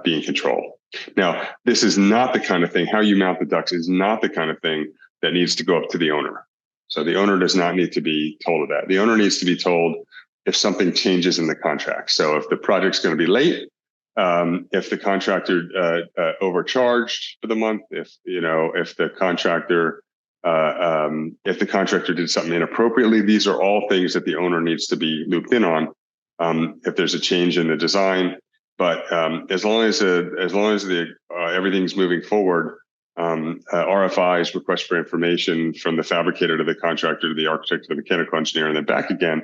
be in control. Now, this is not the kind of thing, how you mount the ducts is not the kind of thing that needs to go up to the owner. So the owner does not need to be told of that. The owner needs to be told if something changes in the contract. So if the project's going to be late, if the contractor overcharged for the month, if the contractor if the contractor did something inappropriately. These are all things that the owner needs to be looped in on if there's a change in the design. But as long as everything's moving forward, RFIs, request for information, from the fabricator to the contractor to the architect to the mechanical engineer and then back again,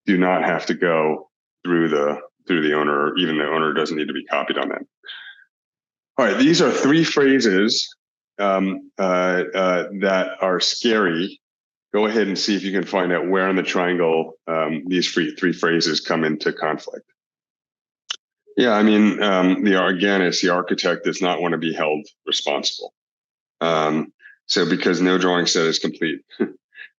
do not have to go through the owner, or even the owner doesn't need to be copied on that. All right, these are three phrases that are scary. Go ahead and see if you can find out where in the triangle these three phrases come into conflict. Yeah, I mean, the architect does not want to be held responsible. So because no drawing set is complete.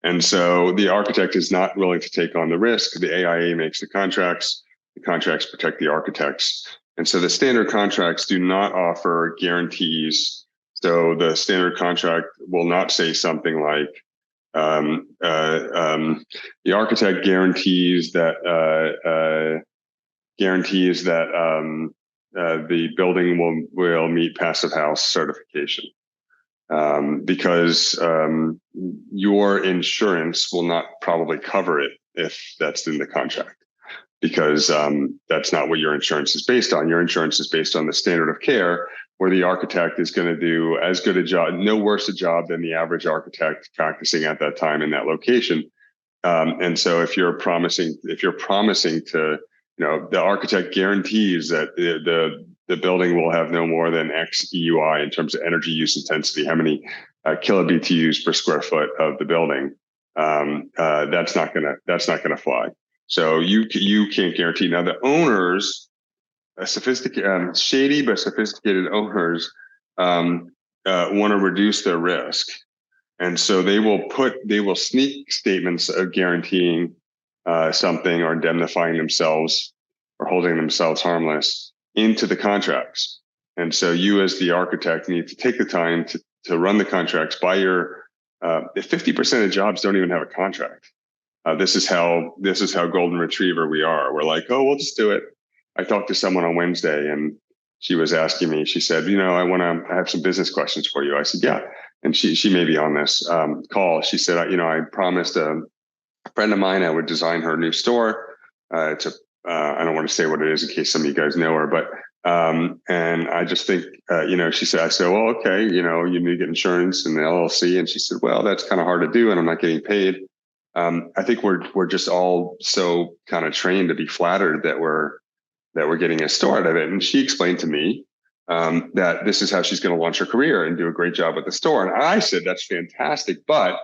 And so the architect is not willing to take on the risk. The AIA makes the contracts protect the architects. And so the standard contracts do not offer guarantees. So the standard contract will not say something like, the architect guarantees that the building will meet Passive House certification. Because your insurance will not probably cover it if that's in the contract, because that's not what your insurance is based on. Your insurance is based on the standard of care, where the architect is going to do as good a job, no worse a job than the average architect practicing at that time in that location. And so if you're promising to, the architect guarantees that the building will have no more than X EUI in terms of energy use intensity, how many kilobTUs per square foot of the building, that's not gonna fly. So you can't guarantee. Now the owners, shady but sophisticated owners, want to reduce their risk, and so they will sneak statements of guaranteeing something or indemnifying themselves or holding themselves harmless into the contracts. And so you as the architect need to take the time to run the contracts by your, 50% of jobs don't even have a contract. This is how golden retriever we are. We're like, oh, we'll just do it. I talked to someone on Wednesday and she was asking me, she said, I have some business questions for you. I said, yeah. And she may be on this call. She said, I promised a friend of mine I would design her new store. I don't want to say what it is in case some of you guys know her, but and I just think, she said, I said, well, okay, you need to get insurance and the LLC. And she said, well, that's kind of hard to do and I'm not getting paid. I think we're just all so kind of trained to be flattered that we're getting a store out of it. And she explained to me that this is how she's going to launch her career and do a great job with the store. And I said, that's fantastic, but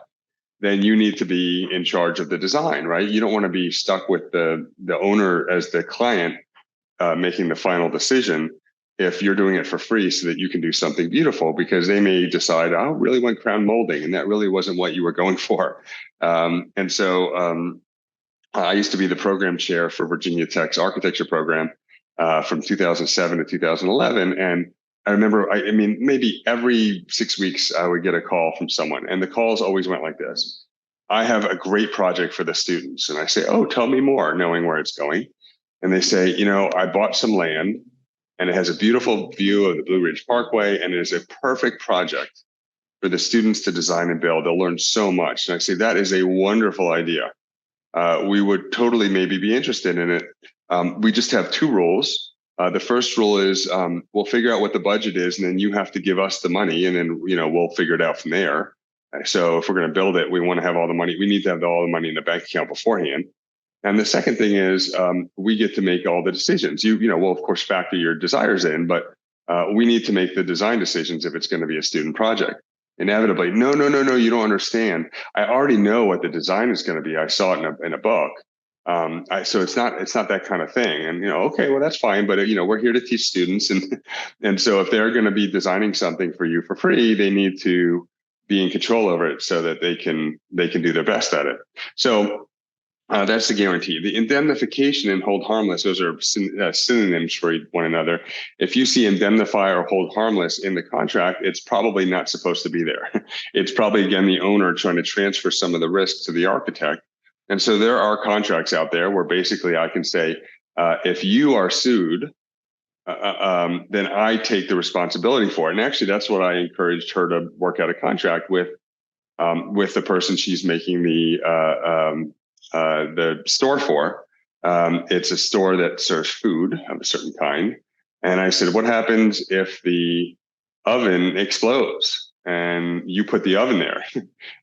then you need to be in charge of the design, right? You don't want to be stuck with the owner as the client making the final decision if you're doing it for free so that you can do something beautiful, because they may decide, I really want crown molding, and that really wasn't what you were going for. And so I used to be the program chair for Virginia Tech's architecture program from 2007 to 2011. And I remember, maybe every 6 weeks I would get a call from someone, and the calls always went like this. I have a great project for the students. And I say, oh, tell me more, knowing where it's going. And they say, I bought some land and it has a beautiful view of the Blue Ridge Parkway, and it is a perfect project for the students to design and build. They'll learn so much. And I say, that is a wonderful idea. We would totally maybe be interested in it. We just have two rules. The first rule is we'll figure out what the budget is, and then you have to give us the money, and then we'll figure it out from there. So if we're going to build it, we want to have all the money. We need to have all the money in the bank account beforehand. And the second thing is we get to make all the decisions. We'll of course factor your desires in, but we need to make the design decisions if it's going to be a student project. Inevitably, no, you don't understand. I already know what the design is going to be. I saw it in a book. So it's not that kind of thing. And okay, well that's fine, but we're here to teach students, and so if they're going to be designing something for you for free, they need to be in control over it so that they can do their best at it. So that's the guarantee. The indemnification and hold harmless, those are synonyms for one another. If you see indemnify or hold harmless in the contract, it's probably not supposed to be there. It's probably, again, the owner trying to transfer some of the risk to the architect. And so there are contracts out there where basically I can say, if you are sued, then I take the responsibility for it. And actually, that's what I encouraged her to work out a contract with with the person she's making the store for. It's a store that serves food of a certain kind. And I said, what happens if the oven explodes and you put the oven there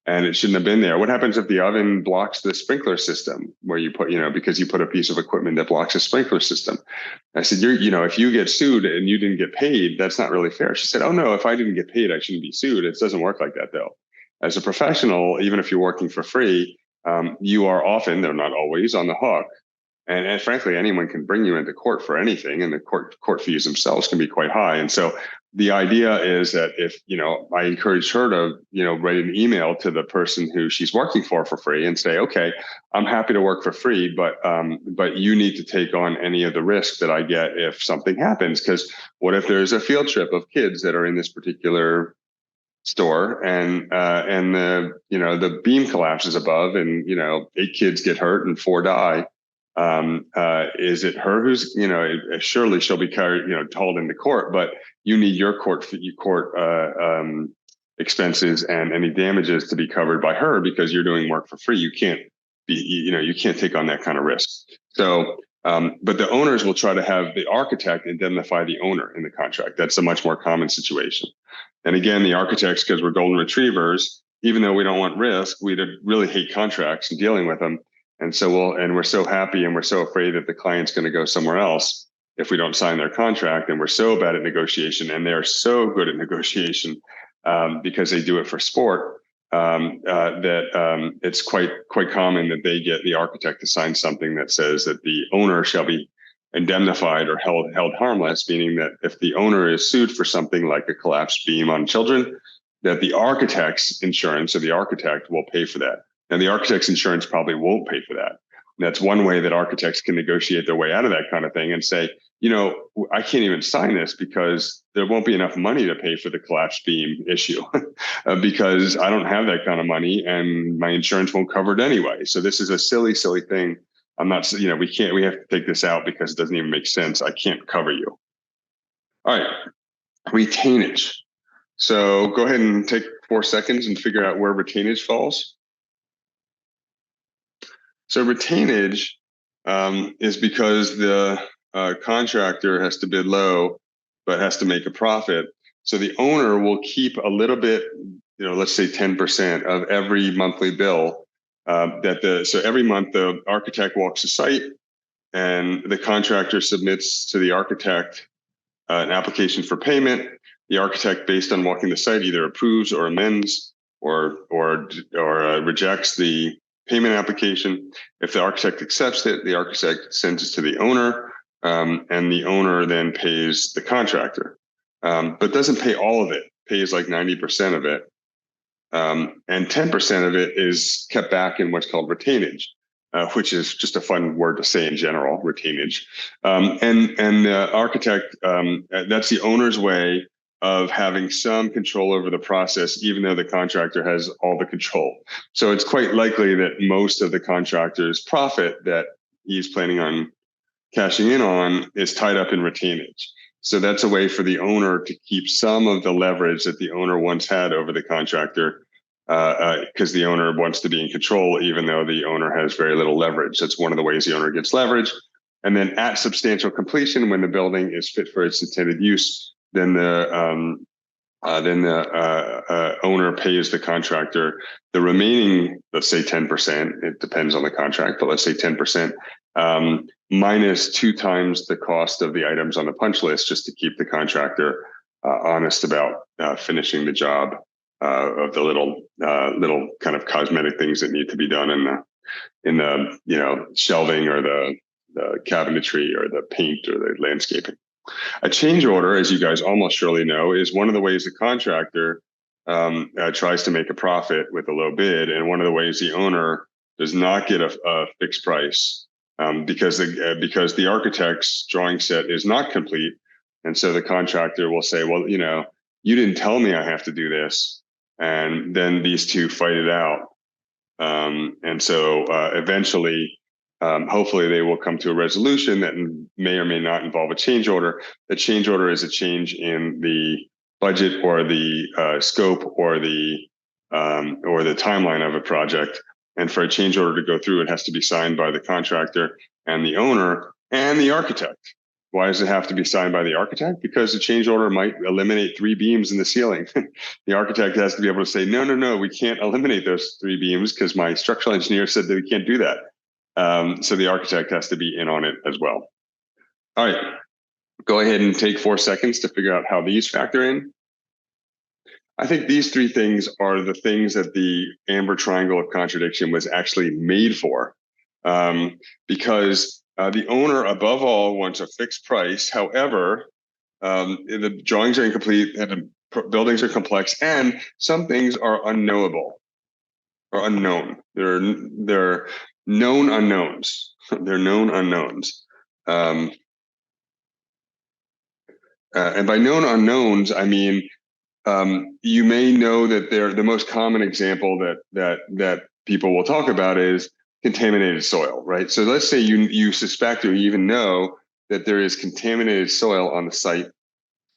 and it shouldn't have been there? What happens if the oven blocks the sprinkler system where you put, because you put a piece of equipment that blocks a sprinkler system? I said, if you get sued and you didn't get paid, that's not really fair. She said, oh no, if I didn't get paid, I shouldn't be sued. It doesn't work like that though. As a professional, even if you're working for free, you are often, though not always, on the hook. And frankly, anyone can bring you into court for anything, and the court fees themselves can be quite high. And so the idea is that if, I encourage her to, write an email to the person who she's working for free and say, okay, I'm happy to work for free, but you need to take on any of the risk that I get if something happens. Because what if there's a field trip of kids that are in this particular store and the beam collapses above and 8 kids get hurt and 4 die? Is it her who's surely she'll be carried hauled into court, but you need your court expenses and any damages to be covered by her because you're doing work for free. You can't you can't take on that kind of risk. So but the owners will try to have the architect indemnify the owner in the contract. That's a much more common situation. And again, the architects, because we're golden retrievers, even though we don't want risk, we really hate contracts and dealing with them. And so we're so happy and we're so afraid that the client's going to go somewhere else if we don't sign their contract. And we're so bad at negotiation, and they're so good at negotiation because they do it for sport, that it's quite common that they get the architect to sign something that says that the owner shall be indemnified or held harmless, meaning that if the owner is sued for something like a collapsed beam on children, that the architect's insurance or the architect will pay for that. And the architect's insurance probably won't pay for that. And that's one way that architects can negotiate their way out of that kind of thing and say, I can't even sign this because there won't be enough money to pay for the collapsed beam issue because I don't have that kind of money and my insurance won't cover it anyway. So this is a silly, silly thing. I'm not, we have to take this out because it doesn't even make sense. I can't cover you. All right, retainage. So go ahead and take 4 seconds and figure out where retainage falls. So retainage is because the contractor has to bid low, but has to make a profit. So the owner will keep a little bit, let's say 10% of every monthly bill. So every month the architect walks the site, and the contractor submits to the architect an application for payment. The architect, based on walking the site, either approves or amends or rejects the payment application. If the architect accepts it, the architect sends it to the owner, and the owner then pays the contractor, but doesn't pay all of it, pays like 90% of it. And 10% of it is kept back in what's called retainage, which is just a fun word to say in general, retainage. And the architect, that's the owner's way of having some control over the process, even though the contractor has all the control. So it's quite likely that most of the contractor's profit that he's planning on cashing in on is tied up in retainage. So that's a way for the owner to keep some of the leverage that the owner once had over the contractor, because the owner wants to be in control, even though the owner has very little leverage. That's one of the ways the owner gets leverage. And then at substantial completion, when the building is fit for its intended use, then the owner pays the contractor the remaining, let's say 10%. It depends on the contract, but let's say 10%. Minus 2 times the cost of the items on the punch list, just to keep the contractor honest about finishing the job of the little kind of cosmetic things that need to be done in the shelving or the cabinetry or the paint or the landscaping. A change order, as you guys almost surely know, is one of the ways the contractor tries to make a profit with a low bid, and one of the ways the owner does not get a fixed price. Because the architect's drawing set is not complete. And so the contractor will say, well, you didn't tell me I have to do this. And then these two fight it out. And so eventually, hopefully they will come to a resolution that may or may not involve a change order. The change order is a change in the budget or the scope or the or the timeline of a project. And for a change order to go through, it has to be signed by the contractor and the owner and the architect. Why does it have to be signed by the architect? Because the change order might eliminate 3 beams in the ceiling. The architect has to be able to say, no, we can't eliminate those 3 beams because my structural engineer said that we can't do that. So the architect has to be in on it as well. All right, go ahead and take 4 seconds to figure out how these factor in. I think these 3 things are the things that the amber triangle of contradiction was actually made for, because the owner, above all, wants a fixed price. However, the drawings are incomplete, and the buildings are complex, and some things are unknowable or unknown. They're known unknowns. They're known unknowns. And by known unknowns, I mean you may know that they're the most common example that people will talk about is contaminated soil, right? So let's say you suspect or you even know that there is contaminated soil on the site,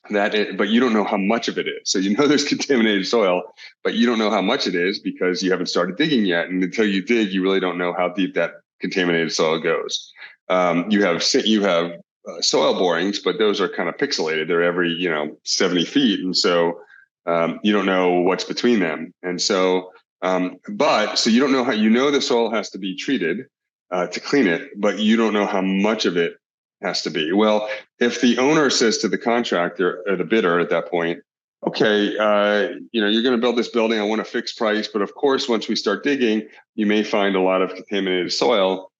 but you don't know how much of it is. So you know there's contaminated soil, but you don't know how much it is because you haven't started digging yet. And until you dig, you really don't know how deep that contaminated soil goes. You have soil borings, but those are kind of pixelated. They're every 70 feet, and so you don't know what's between them. And so so you don't know how, the soil has to be treated to clean it, but you don't know how much of it has to be. Well, if the owner says to the contractor or the bidder at that point, okay, you're going to build this building, I want a fixed price, but of course, once we start digging, you may find a lot of contaminated soil.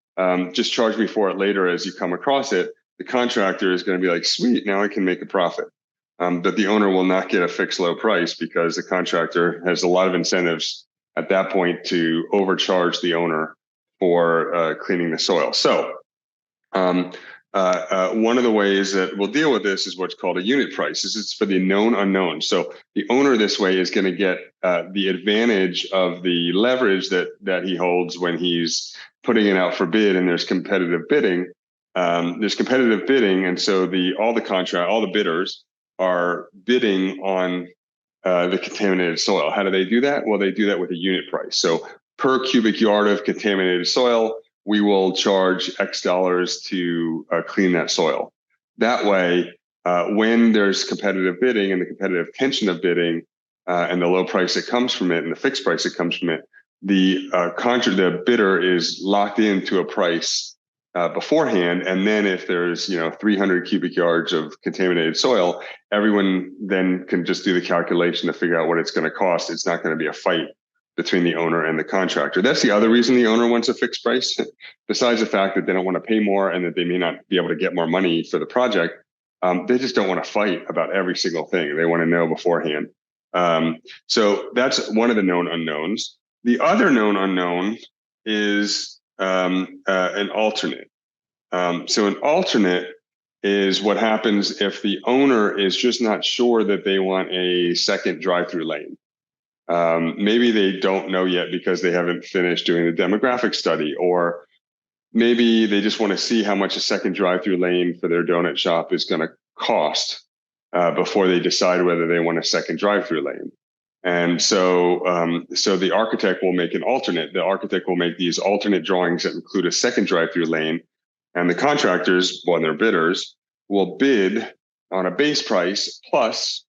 Just charge me for it later as you come across it. The contractor is going to be like, sweet, now I can make a profit. But the owner will not get a fixed low price because the contractor has a lot of incentives at that point to overcharge the owner for cleaning the soil. So one of the ways that we'll deal with this is what's called a unit price. This is for the known unknown. So the owner this way is going to get the advantage of the leverage that he holds when he's putting it out for bid and there's competitive bidding. And so all the bidders are bidding on the contaminated soil. How do they do that? Well, they do that with a unit price. So per cubic yard of contaminated soil, we will charge X dollars to clean that soil. That way, when there's competitive bidding and the competitive tension of bidding and the low price that comes from it and the fixed price that comes from it, the bidder is locked into a price beforehand. And then if there's 300 cubic yards of contaminated soil, everyone then can just do the calculation to figure out what it's going to cost. It's not going to be a fight between the owner and the contractor. That's the other reason the owner wants a fixed price, besides the fact that they don't want to pay more and that they may not be able to get more money for the project. They just don't want to fight about every single thing. They want to know beforehand. So that's one of the known unknowns. The other known unknown is an alternate. So an alternate is what happens if the owner is just not sure that they want a second drive-through lane. Maybe they don't know yet because they haven't finished doing the demographic study, or maybe they just want to see how much a second drive-through lane for their donut shop is going to cost before they decide whether they want a second drive-through lane. And so the architect will make an alternate. The architect will make these alternate drawings that include a second drive-through lane, and the contractors, when they're bidders, will bid on a base price plus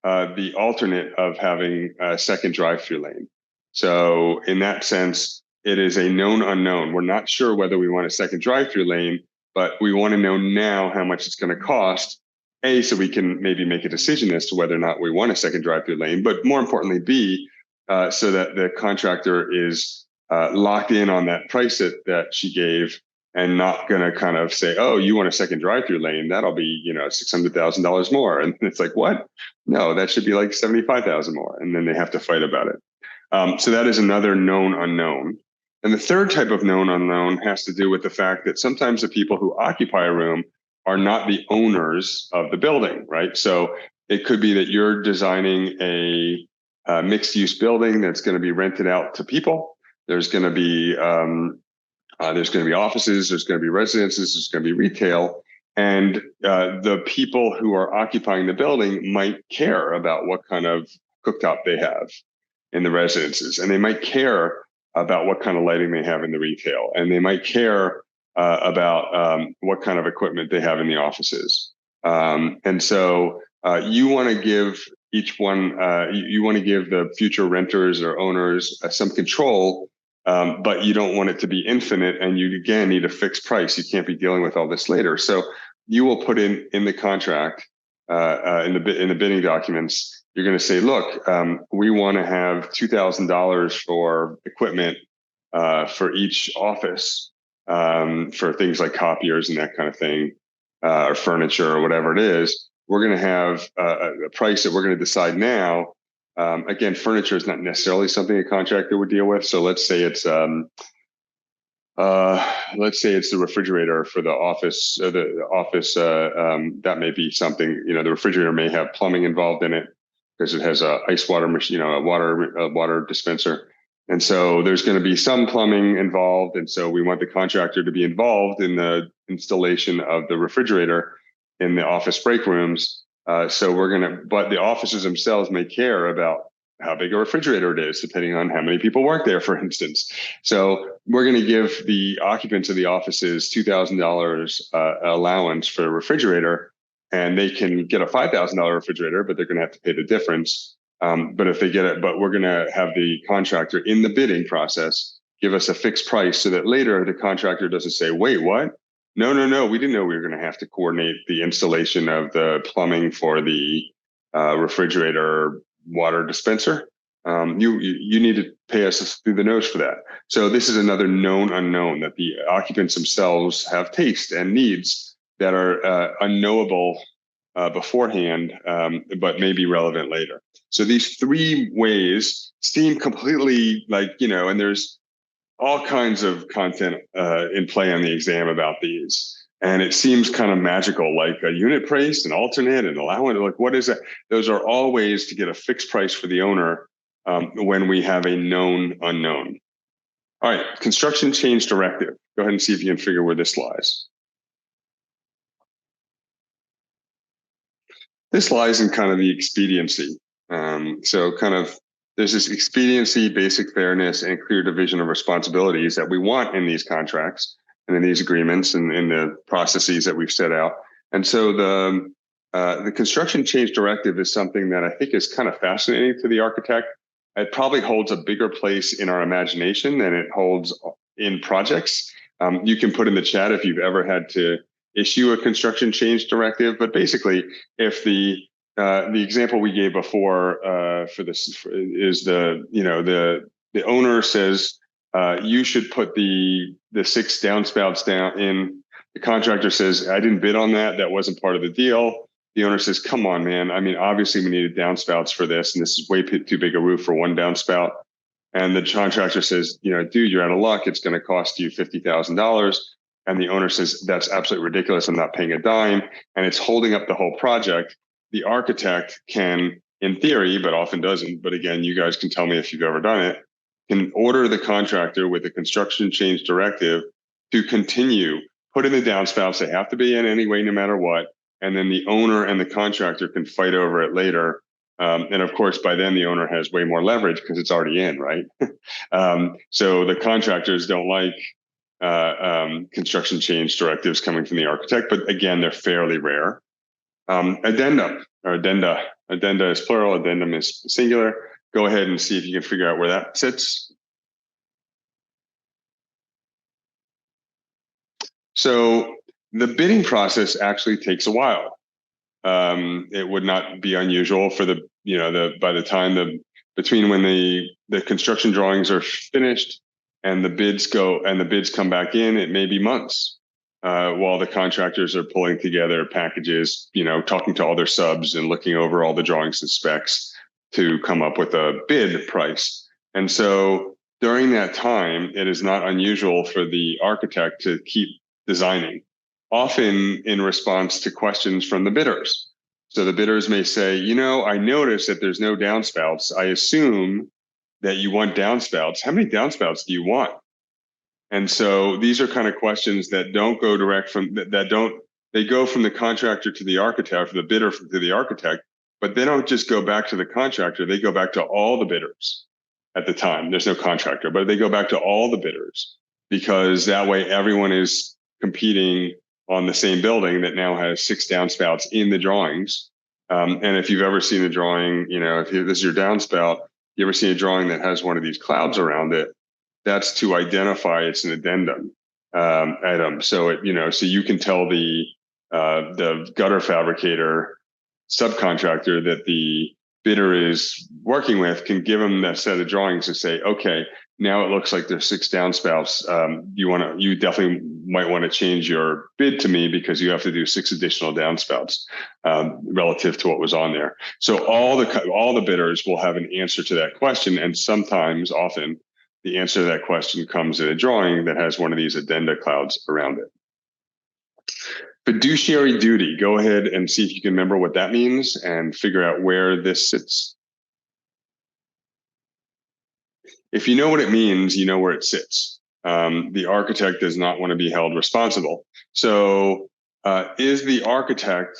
the alternate of having a second drive-through lane. So in that sense, it is a known unknown. We're not sure whether we want a second drive-through lane, but we want to know now how much it's going to cost. A, so we can maybe make a decision as to whether or not we want a second drive-through lane, but more importantly, B, so that the contractor is locked in on that price that she gave and not going to kind of say, oh, you want a second drive-through lane, that'll be, $600,000 more. And it's like, what? No, that should be like 75,000 more. And then they have to fight about it. So that is another known unknown. And the third type of known unknown has to do with the fact that sometimes the people who occupy a room are not the owners of the building, right? So it could be that you're designing a mixed-use building that's going to be rented out to people. There's going to be offices, there's going to be residences, there's going to be retail, and the people who are occupying the building might care about what kind of cooktop they have. in the residences, and they might care about what kind of lighting they have in the retail, and they might care about what kind of equipment they have in the offices. And so you want to give each one, you want to give the future renters or owners some control, but you don't want it to be infinite, and you again need a fixed price. You can't be dealing with all this later. So you will put in the contract, in the bidding documents, you're going to say, look, we want to have $2,000 for equipment for each office, for things like copiers and that kind of thing, or furniture or whatever it is. We're going to have a price that we're going to decide now. Again, furniture is not necessarily something a contractor would deal with. So let's say it's the refrigerator for the office. That may be something. The refrigerator may have plumbing involved in it because it has a ice water machine, a water dispenser. And so there's going to be some plumbing involved. And so we want the contractor to be involved in the installation of the refrigerator in the office break rooms. But the offices themselves may care about how big a refrigerator it is, depending on how many people work there, for instance. So we're going to give the occupants of the offices $2,000 allowance for a refrigerator, and they can get a $5,000 refrigerator, but they're going to have to pay the difference. But if they get it, but we're going to have the contractor in the bidding process give us a fixed price, so that later the contractor doesn't say, wait, what? No, we didn't know we were going to have to coordinate the installation of the plumbing for the refrigerator water dispenser. You need to pay us through the nose for that. So this is another known unknown, that the occupants themselves have taste and needs that are unknowable beforehand, but may be relevant later. So these three ways seem completely and there's all kinds of content in play on the exam about these. And it seems kind of magical, like a unit price, an alternate, an allowance. Like, what is that? Those are all ways to get a fixed price for the owner when we have a known unknown. All right, construction change directive. Go ahead and see if you can figure where this lies. This lies in kind of the expediency. There's this expediency, basic fairness, and clear division of responsibilities that we want in these contracts and in these agreements and in the processes that we've set out. And so the construction change directive is something that I think is kind of fascinating to the architect. It probably holds a bigger place in our imagination than it holds in projects. You can put in the chat if you've ever had to issue a construction change directive, but basically, if the example we gave before for this is the owner says you should put the 6 downspouts down in. The contractor says, I didn't bid on that. That wasn't part of the deal. The owner says, come on, man. I mean, obviously we needed downspouts for this, and this is way too big a roof for one downspout. And the contractor says, dude, you're out of luck. It's going to cost you $50,000. And the owner says, that's absolutely ridiculous. I'm not paying a dime. And it's holding up the whole project. The architect can, in theory, but often doesn't, but again, you guys can tell me if you've ever done it, can order the contractor with a construction change directive to continue putting the downspouts. They have to be in anyway, no matter what. And then the owner and the contractor can fight over it later. And of course, by then the owner has way more leverage because it's already in, right? So the contractors don't like construction change directives coming from the architect, but again, they're fairly rare. Addenda is plural, addendum is singular. Go ahead and see if you can figure out where that sits. So the bidding process actually takes a while. It would not be unusual for by the time between when the construction drawings are finished and the bids come back in, it may be months while the contractors are pulling together packages, talking to all their subs and looking over all the drawings and specs to come up with a bid price. And so during that time, it is not unusual for the architect to keep designing, often in response to questions from the bidders. So the bidders may say, I noticed that there's no downspouts. I assume that you want downspouts. How many downspouts do you want? And so these are kind of questions that don't go direct they go from the contractor to the architect, from the bidder to the architect, but they don't just go back to the contractor. They go back to all the bidders. at the time. There's no contractor, but they go back to all the bidders, because that way everyone is competing on the same building that now has 6 downspouts in the drawings. And if you've ever seen a drawing, if this is your downspout, you ever seen a drawing that has one of these clouds around it, that's to identify it's an addendum item. So so you can tell the gutter fabricator subcontractor that the bidder is working with, can give them that set of drawings and say, okay, now it looks like there's 6 downspouts. You definitely might want to change your bid to me because you have to do 6 additional downspouts relative to what was on there. So all the bidders will have an answer to that question, and often, the answer to that question comes in a drawing that has one of these addenda clouds around it. Fiduciary duty. Go ahead and see if you can remember what that means and figure out where this sits. If you know what it means, you know where it sits. The architect does not want to be held responsible. So is the architect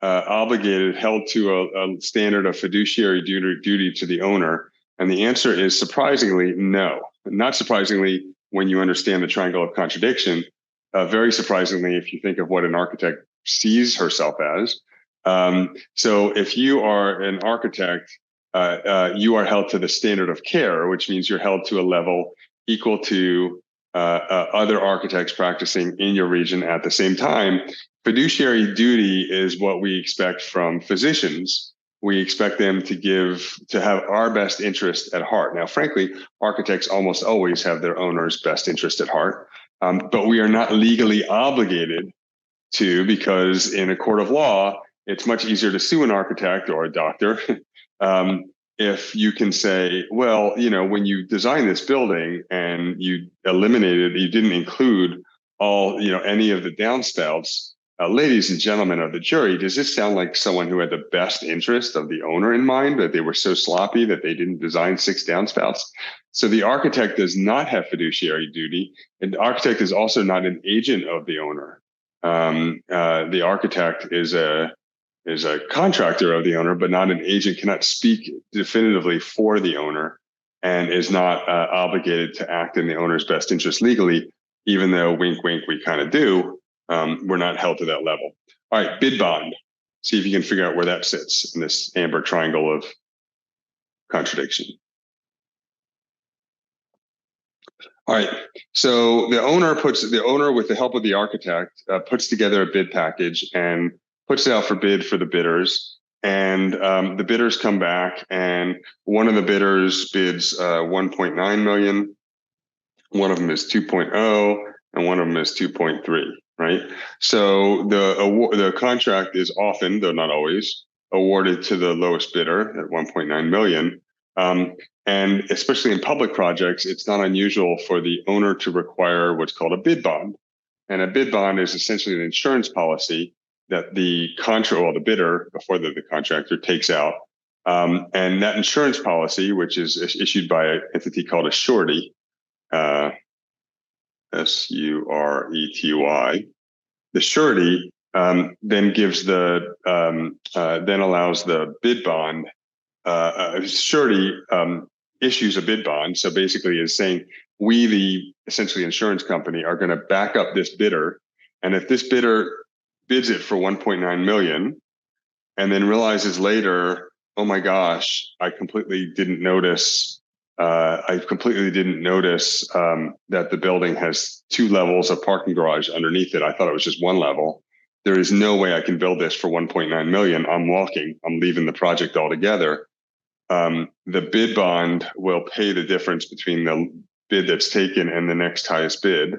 held to a standard of fiduciary duty to the owner? And the answer is surprisingly no. Not surprisingly, when you understand the triangle of contradiction. Very surprisingly, if you think of what an architect sees herself as. So if you are an architect, you are held to the standard of care, which means you're held to a level equal to other architects practicing in your region at the same time. Fiduciary duty is what we expect from physicians. We expect them to have our best interest at heart. Now, frankly, architects almost always have their owner's best interest at heart. But we are not legally obligated to, because in a court of law, it's much easier to sue an architect or a doctor if you can say, well, when you designed this building and you didn't include any of the downspouts, ladies and gentlemen of the jury, does this sound like someone who had the best interest of the owner in mind, that they were so sloppy that they didn't design 6 downspouts? So the architect does not have fiduciary duty, and the architect is also not an agent of the owner. The architect is a contractor of the owner, but not an agent, cannot speak definitively for the owner, and is not obligated to act in the owner's best interest legally, even though, wink, wink, we kind of do. We're not held to that level. All right, bid bond. See if you can figure out where that sits in this amber triangle of contradiction. All right, so the owner, with the help of the architect, puts together a bid package and puts it out for bid for the bidders. And the bidders come back, and one of the bidders bids 1.9 million. One of them is 2.0, and one of them is 2.3. Right. So the contract is often, though not always, awarded to the lowest bidder at 1.9 million. And especially in public projects, it's not unusual for the owner to require what's called a bid bond. And a bid bond is essentially an insurance policy that the bidder, before the contractor, takes out. And that insurance policy, which is issued by an entity called a surety, SURETY. The surety then allows the bid bond. Surety issues a bid bond. So basically, is saying we, the essentially insurance company, are going to back up this bidder, and if this bidder bids it for 1.9 million, and then realizes later, oh my gosh, I completely didn't notice. That the building has 2 levels of parking garage underneath it. I thought it was just 1 level. There is no way I can build this for 1.9 million. I'm leaving the project altogether. The bid bond will pay the difference between the bid that's taken and the next highest bid,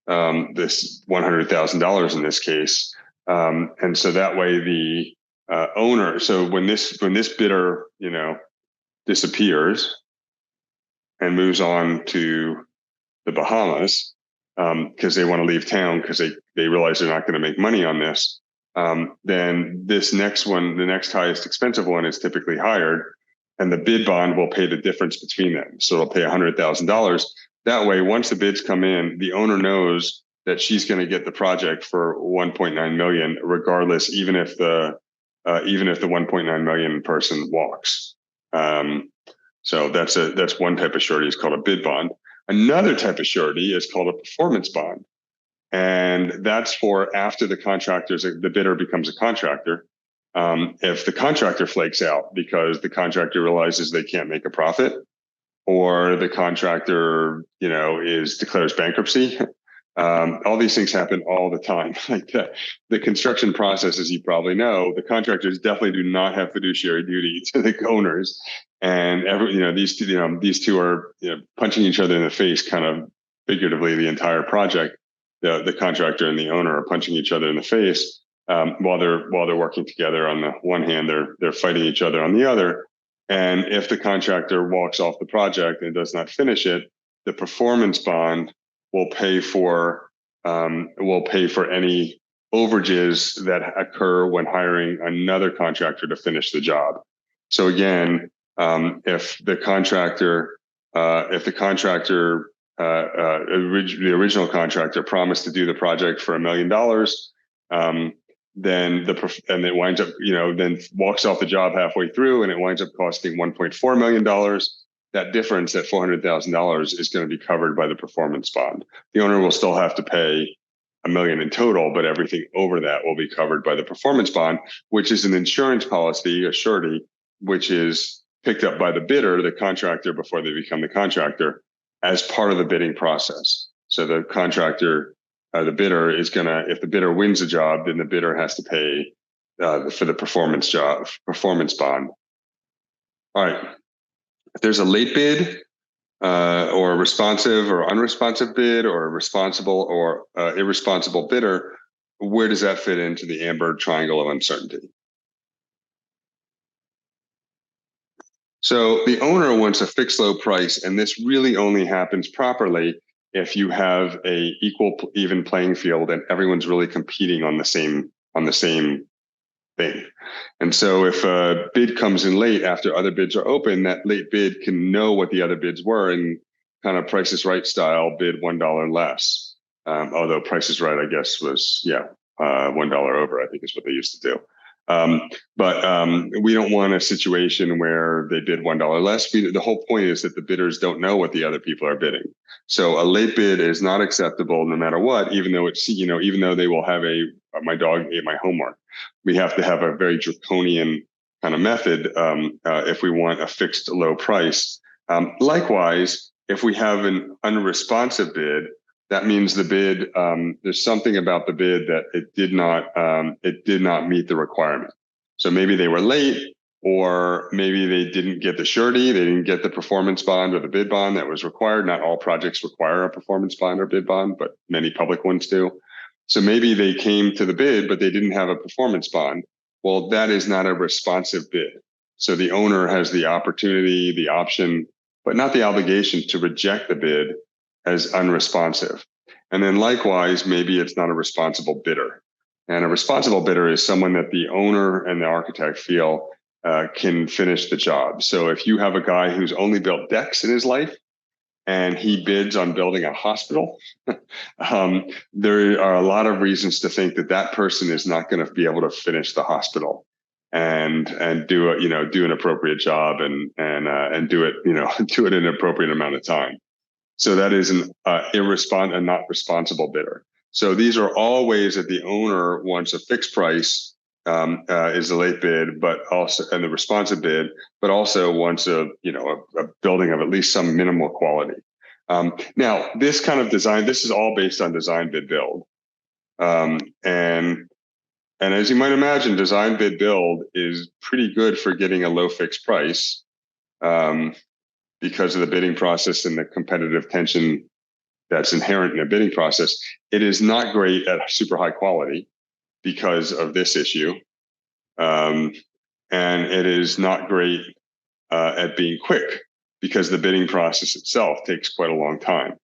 this $100,000 in this case. And so that way the owner, so when this bidder, disappears and moves on to the Bahamas, because they want to leave town because they realize they're not going to make money on this, then this next one, the next highest expensive one, is typically hired, and the bid bond will pay the difference between them. So it'll pay $100,000. That way, once the bids come in, the owner knows that she's going to get the project for 1.9 million, regardless, even if the 1.9 million person walks. So that's one type of surety is called a bid bond. Another type of surety is called a performance bond. And that's for after the bidder becomes a contractor. If the contractor flakes out because the contractor realizes they can't make a profit, or the contractor, declares bankruptcy. All these things happen all the time. Like the construction process, as you probably know, the contractors definitely do not have fiduciary duty to the owners, and these two are punching each other in the face, kind of figuratively, the entire project. The contractor and the owner are punching each other in the face while they're working together. On the one hand, they're fighting each other on the other. And if the contractor walks off the project and does not finish it, the performance bond will pay for any overages that occur when hiring another contractor to finish the job. So again, if the original contractor promised to do the project for $1 million, then it winds up, then walks off the job halfway through, and it winds up costing $1.4 million. That difference, that $400,000, is going to be covered by the performance bond. The owner will still have to pay $1 million in total, but everything over that will be covered by the performance bond, which is an insurance policy, a surety, which is picked up by the bidder, the contractor, before they become the contractor, as part of the bidding process. So the contractor, the bidder is if the bidder wins the job, then the bidder has to pay for the performance bond. All right. If there's a late bid, or a responsive or unresponsive bid, or a responsible or irresponsible bidder, where does that fit into the amber triangle of uncertainty? So the owner wants a fixed low price, and this really only happens properly if you have a even playing field and everyone's really competing on the same thing. And so if a bid comes in late after other bids are open, that late bid can know what the other bids were and kind of Price is Right style bid $1 less. Although Price is Right, I guess, was $1 over, I think is what they used to do. But we don't want a situation where they bid $1 less. The whole point is that the bidders don't know what the other people are bidding. So a late bid is not acceptable no matter what, even though they will have my dog ate my homework. We have to have a very draconian kind of method if we want a fixed low price. Likewise, if we have an unresponsive bid, that means the bid, there's something about the bid that it did not meet the requirement. So maybe they were late, or maybe they didn't get the surety, they didn't get the performance bond or the bid bond that was required. Not all projects require a performance bond or bid bond, but many public ones do. So maybe they came to the bid, but they didn't have a performance bond. Well, that is not a responsive bid. So the owner has the opportunity, the option, but not the obligation to reject the bid as unresponsive. And then likewise, maybe it's not a responsible bidder. And a responsible bidder is someone that the owner and the architect feel can finish the job. So if you have a guy who's only built decks in his life and he bids on building a hospital, there are a lot of reasons to think that that person is not going to be able to finish the hospital and do an appropriate job and do it do it in an appropriate amount of time. So that is a not responsible bidder. So these are all ways that the owner wants a fixed price, is the late bid, but also, and the responsive bid, but also wants a building of at least some minimal quality. Now, this kind of design, this is all based on design bid build, and as you might imagine, design bid build is pretty good for getting a low fixed price. Because of the bidding process and the competitive tension that's inherent in a bidding process. It is not great at super high quality because of this issue. And it is not great at being quick because the bidding process itself takes quite a long time.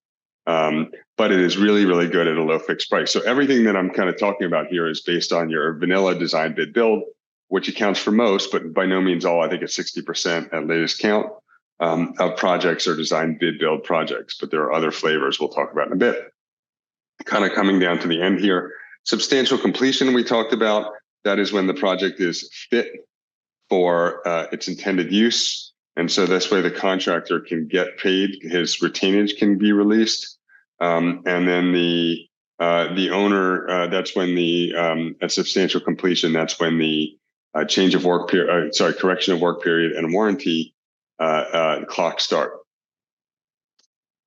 But it is really, really good at a low fixed price. So everything that I'm kind of talking about here is based on your vanilla design bid build, which accounts for most, but by no means all. I think it's 60% at latest count. Of projects or design bid build projects, but there are other flavors we'll talk about in a bit. Kind of coming down to the end here, substantial completion we talked about. That is when the project is fit for its intended use And so this way the contractor can get paid, his retainage can be released. And then the owner, that's when at substantial completion, that's when the change of work period, correction of work period and warranty clock start.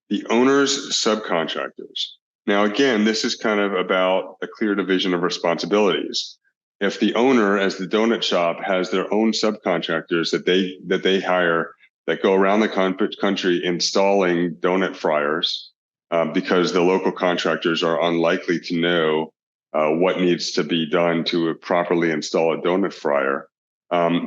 The owner's subcontractors. Now, again, this is kind of about a clear division of responsibilities. If the owner, as the donut shop, has their own subcontractors that they hire that go around the country installing donut fryers, because the local contractors are unlikely to know what needs to be done to properly install a donut fryer.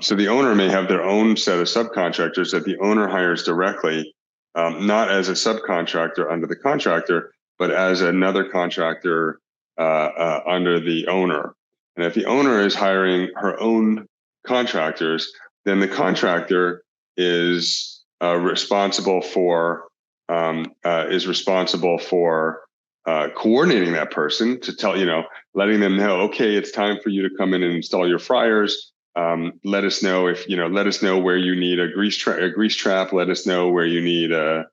So the owner may have their own set of subcontractors that the owner hires directly, not as a subcontractor under the contractor, but as another contractor under the owner. And if the owner is hiring her own contractors, then the contractor is responsible for coordinating that person to tell, letting them know, okay, it's time for you to come in and install your fryers. Let us know where you need a grease trap. Let us know where you need a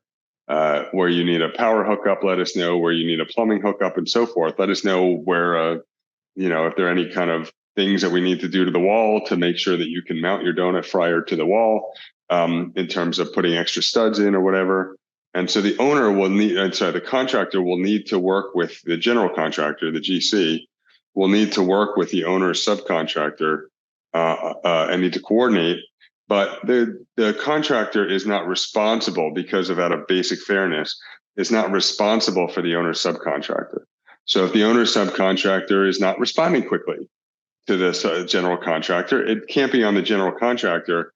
power hookup. Let us know where you need a plumbing hookup, and so forth. Let us know where, if there are any kind of things that we need to do to the wall to make sure that you can mount your donut fryer to the wall, in terms of putting extra studs in or whatever. And so the contractor will need to work with the general contractor, the GC, will need to work with the owner's subcontractor and need to coordinate. But the contractor is not responsible, because of out of basic fairness, is not responsible for the owner's subcontractor. So if the owner's subcontractor is not responding quickly to this general contractor, it can't be on the general contractor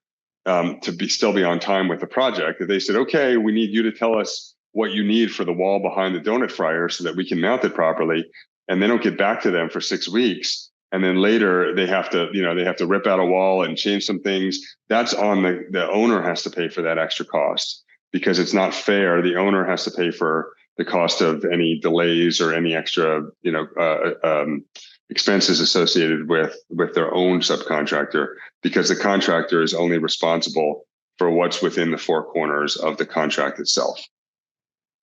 to still be on time with the project. If they said, okay, we need you to tell us what you need for the wall behind the donut fryer so that we can mount it properly, and they don't get back to them for 6 weeks, and then later they have to rip out a wall and change some things, that's on the owner has to pay for that extra cost, because it's not fair. The owner has to pay for the cost of any delays or any extra, expenses associated with their own subcontractor, because the contractor is only responsible for what's within the four corners of the contract itself.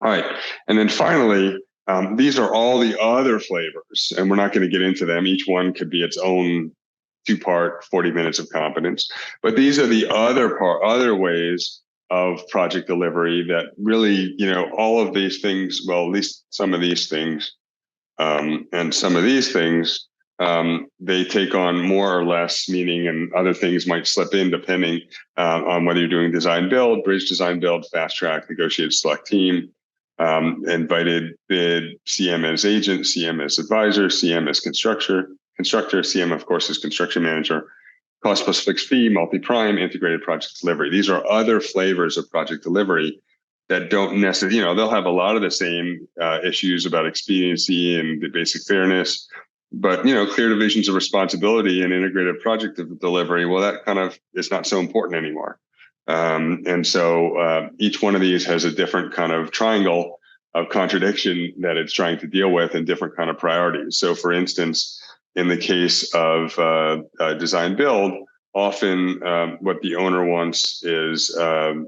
All right. And then finally, these are all the other flavors, and we're not going to get into them. Each one could be its own 2-part, 40 minutes of competence. But these are the other ways of project delivery that really, all of these things, well, at least some of these things, and some of these things, they take on more or less meaning, and other things might slip in depending on whether you're doing design build, bridge design build, fast track, negotiated select team, invited bid, CM as agent, CM as advisor, CM as constructor, CM, of course, is construction manager, cost plus fixed fee, multi-prime, integrated project delivery. These are other flavors of project delivery that don't necessarily, they'll have a lot of the same issues about expediency and the basic fairness, but, clear divisions of responsibility and integrated project delivery, well, that kind of is not so important anymore. And so each one of these has a different kind of triangle of contradiction that it's trying to deal with, and different kind of priorities. So for instance, in the case of design build, often what the owner wants is to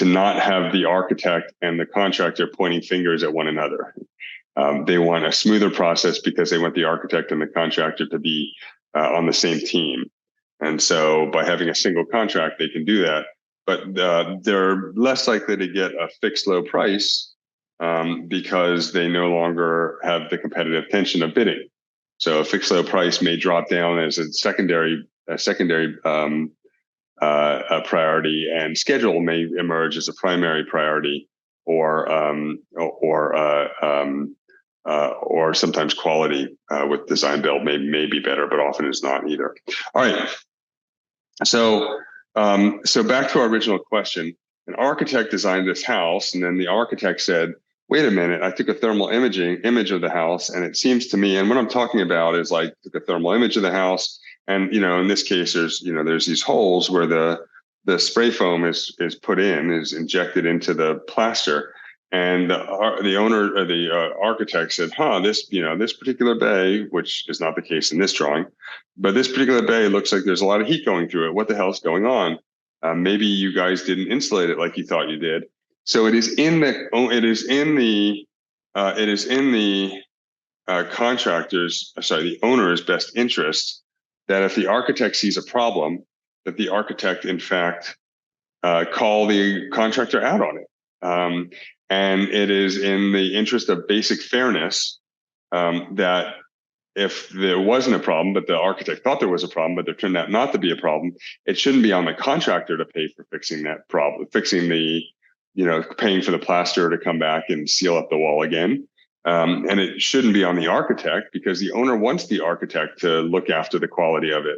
not have the architect and the contractor pointing fingers at one another. They want a smoother process because they want the architect and the contractor to be on the same team. And so by having a single contract, they can do that. But they're less likely to get a fixed low price because they no longer have the competitive tension of bidding. So a fixed low price may drop down as a secondary priority, and schedule may emerge as a primary priority, or sometimes quality with design build may be better, but often is not either. All right. So back to our original question. An architect designed this house, and then the architect said, wait a minute, I took a thermal image of the house, and it seems to me, and what I'm talking about is like took a thermal image of the house, and in this case, there's these holes where the spray foam is injected into the plaster, and the owner or the architect said, this particular bay, which is not the case in this drawing, but this particular bay looks like there's a lot of heat going through it. What the hell's going on? Maybe you guys didn't insulate it like you thought you did. So it is in the the owner's best interest that if the architect sees a problem, that the architect, in fact, call the contractor out on it. And it is in the interest of basic fairness that if there wasn't a problem, but the architect thought there was a problem, but there turned out not to be a problem, it shouldn't be on the contractor to pay for fixing that problem, paying for the plaster to come back and seal up the wall again. And it shouldn't be on the architect because the owner wants the architect to look after the quality of it.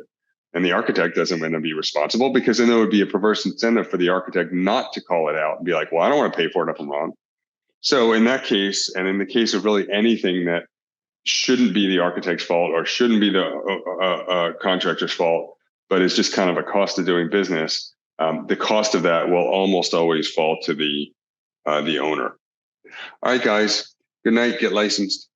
And the architect doesn't want to be responsible because then there would be a perverse incentive for the architect not to call it out and be like, well, I don't want to pay for it if I'm wrong. So in that case, and in the case of really anything that shouldn't be the architect's fault or shouldn't be the contractor's fault, but it's just kind of a cost of doing business, the cost of that will almost always fall to the owner. All right, guys. Good night. Get licensed.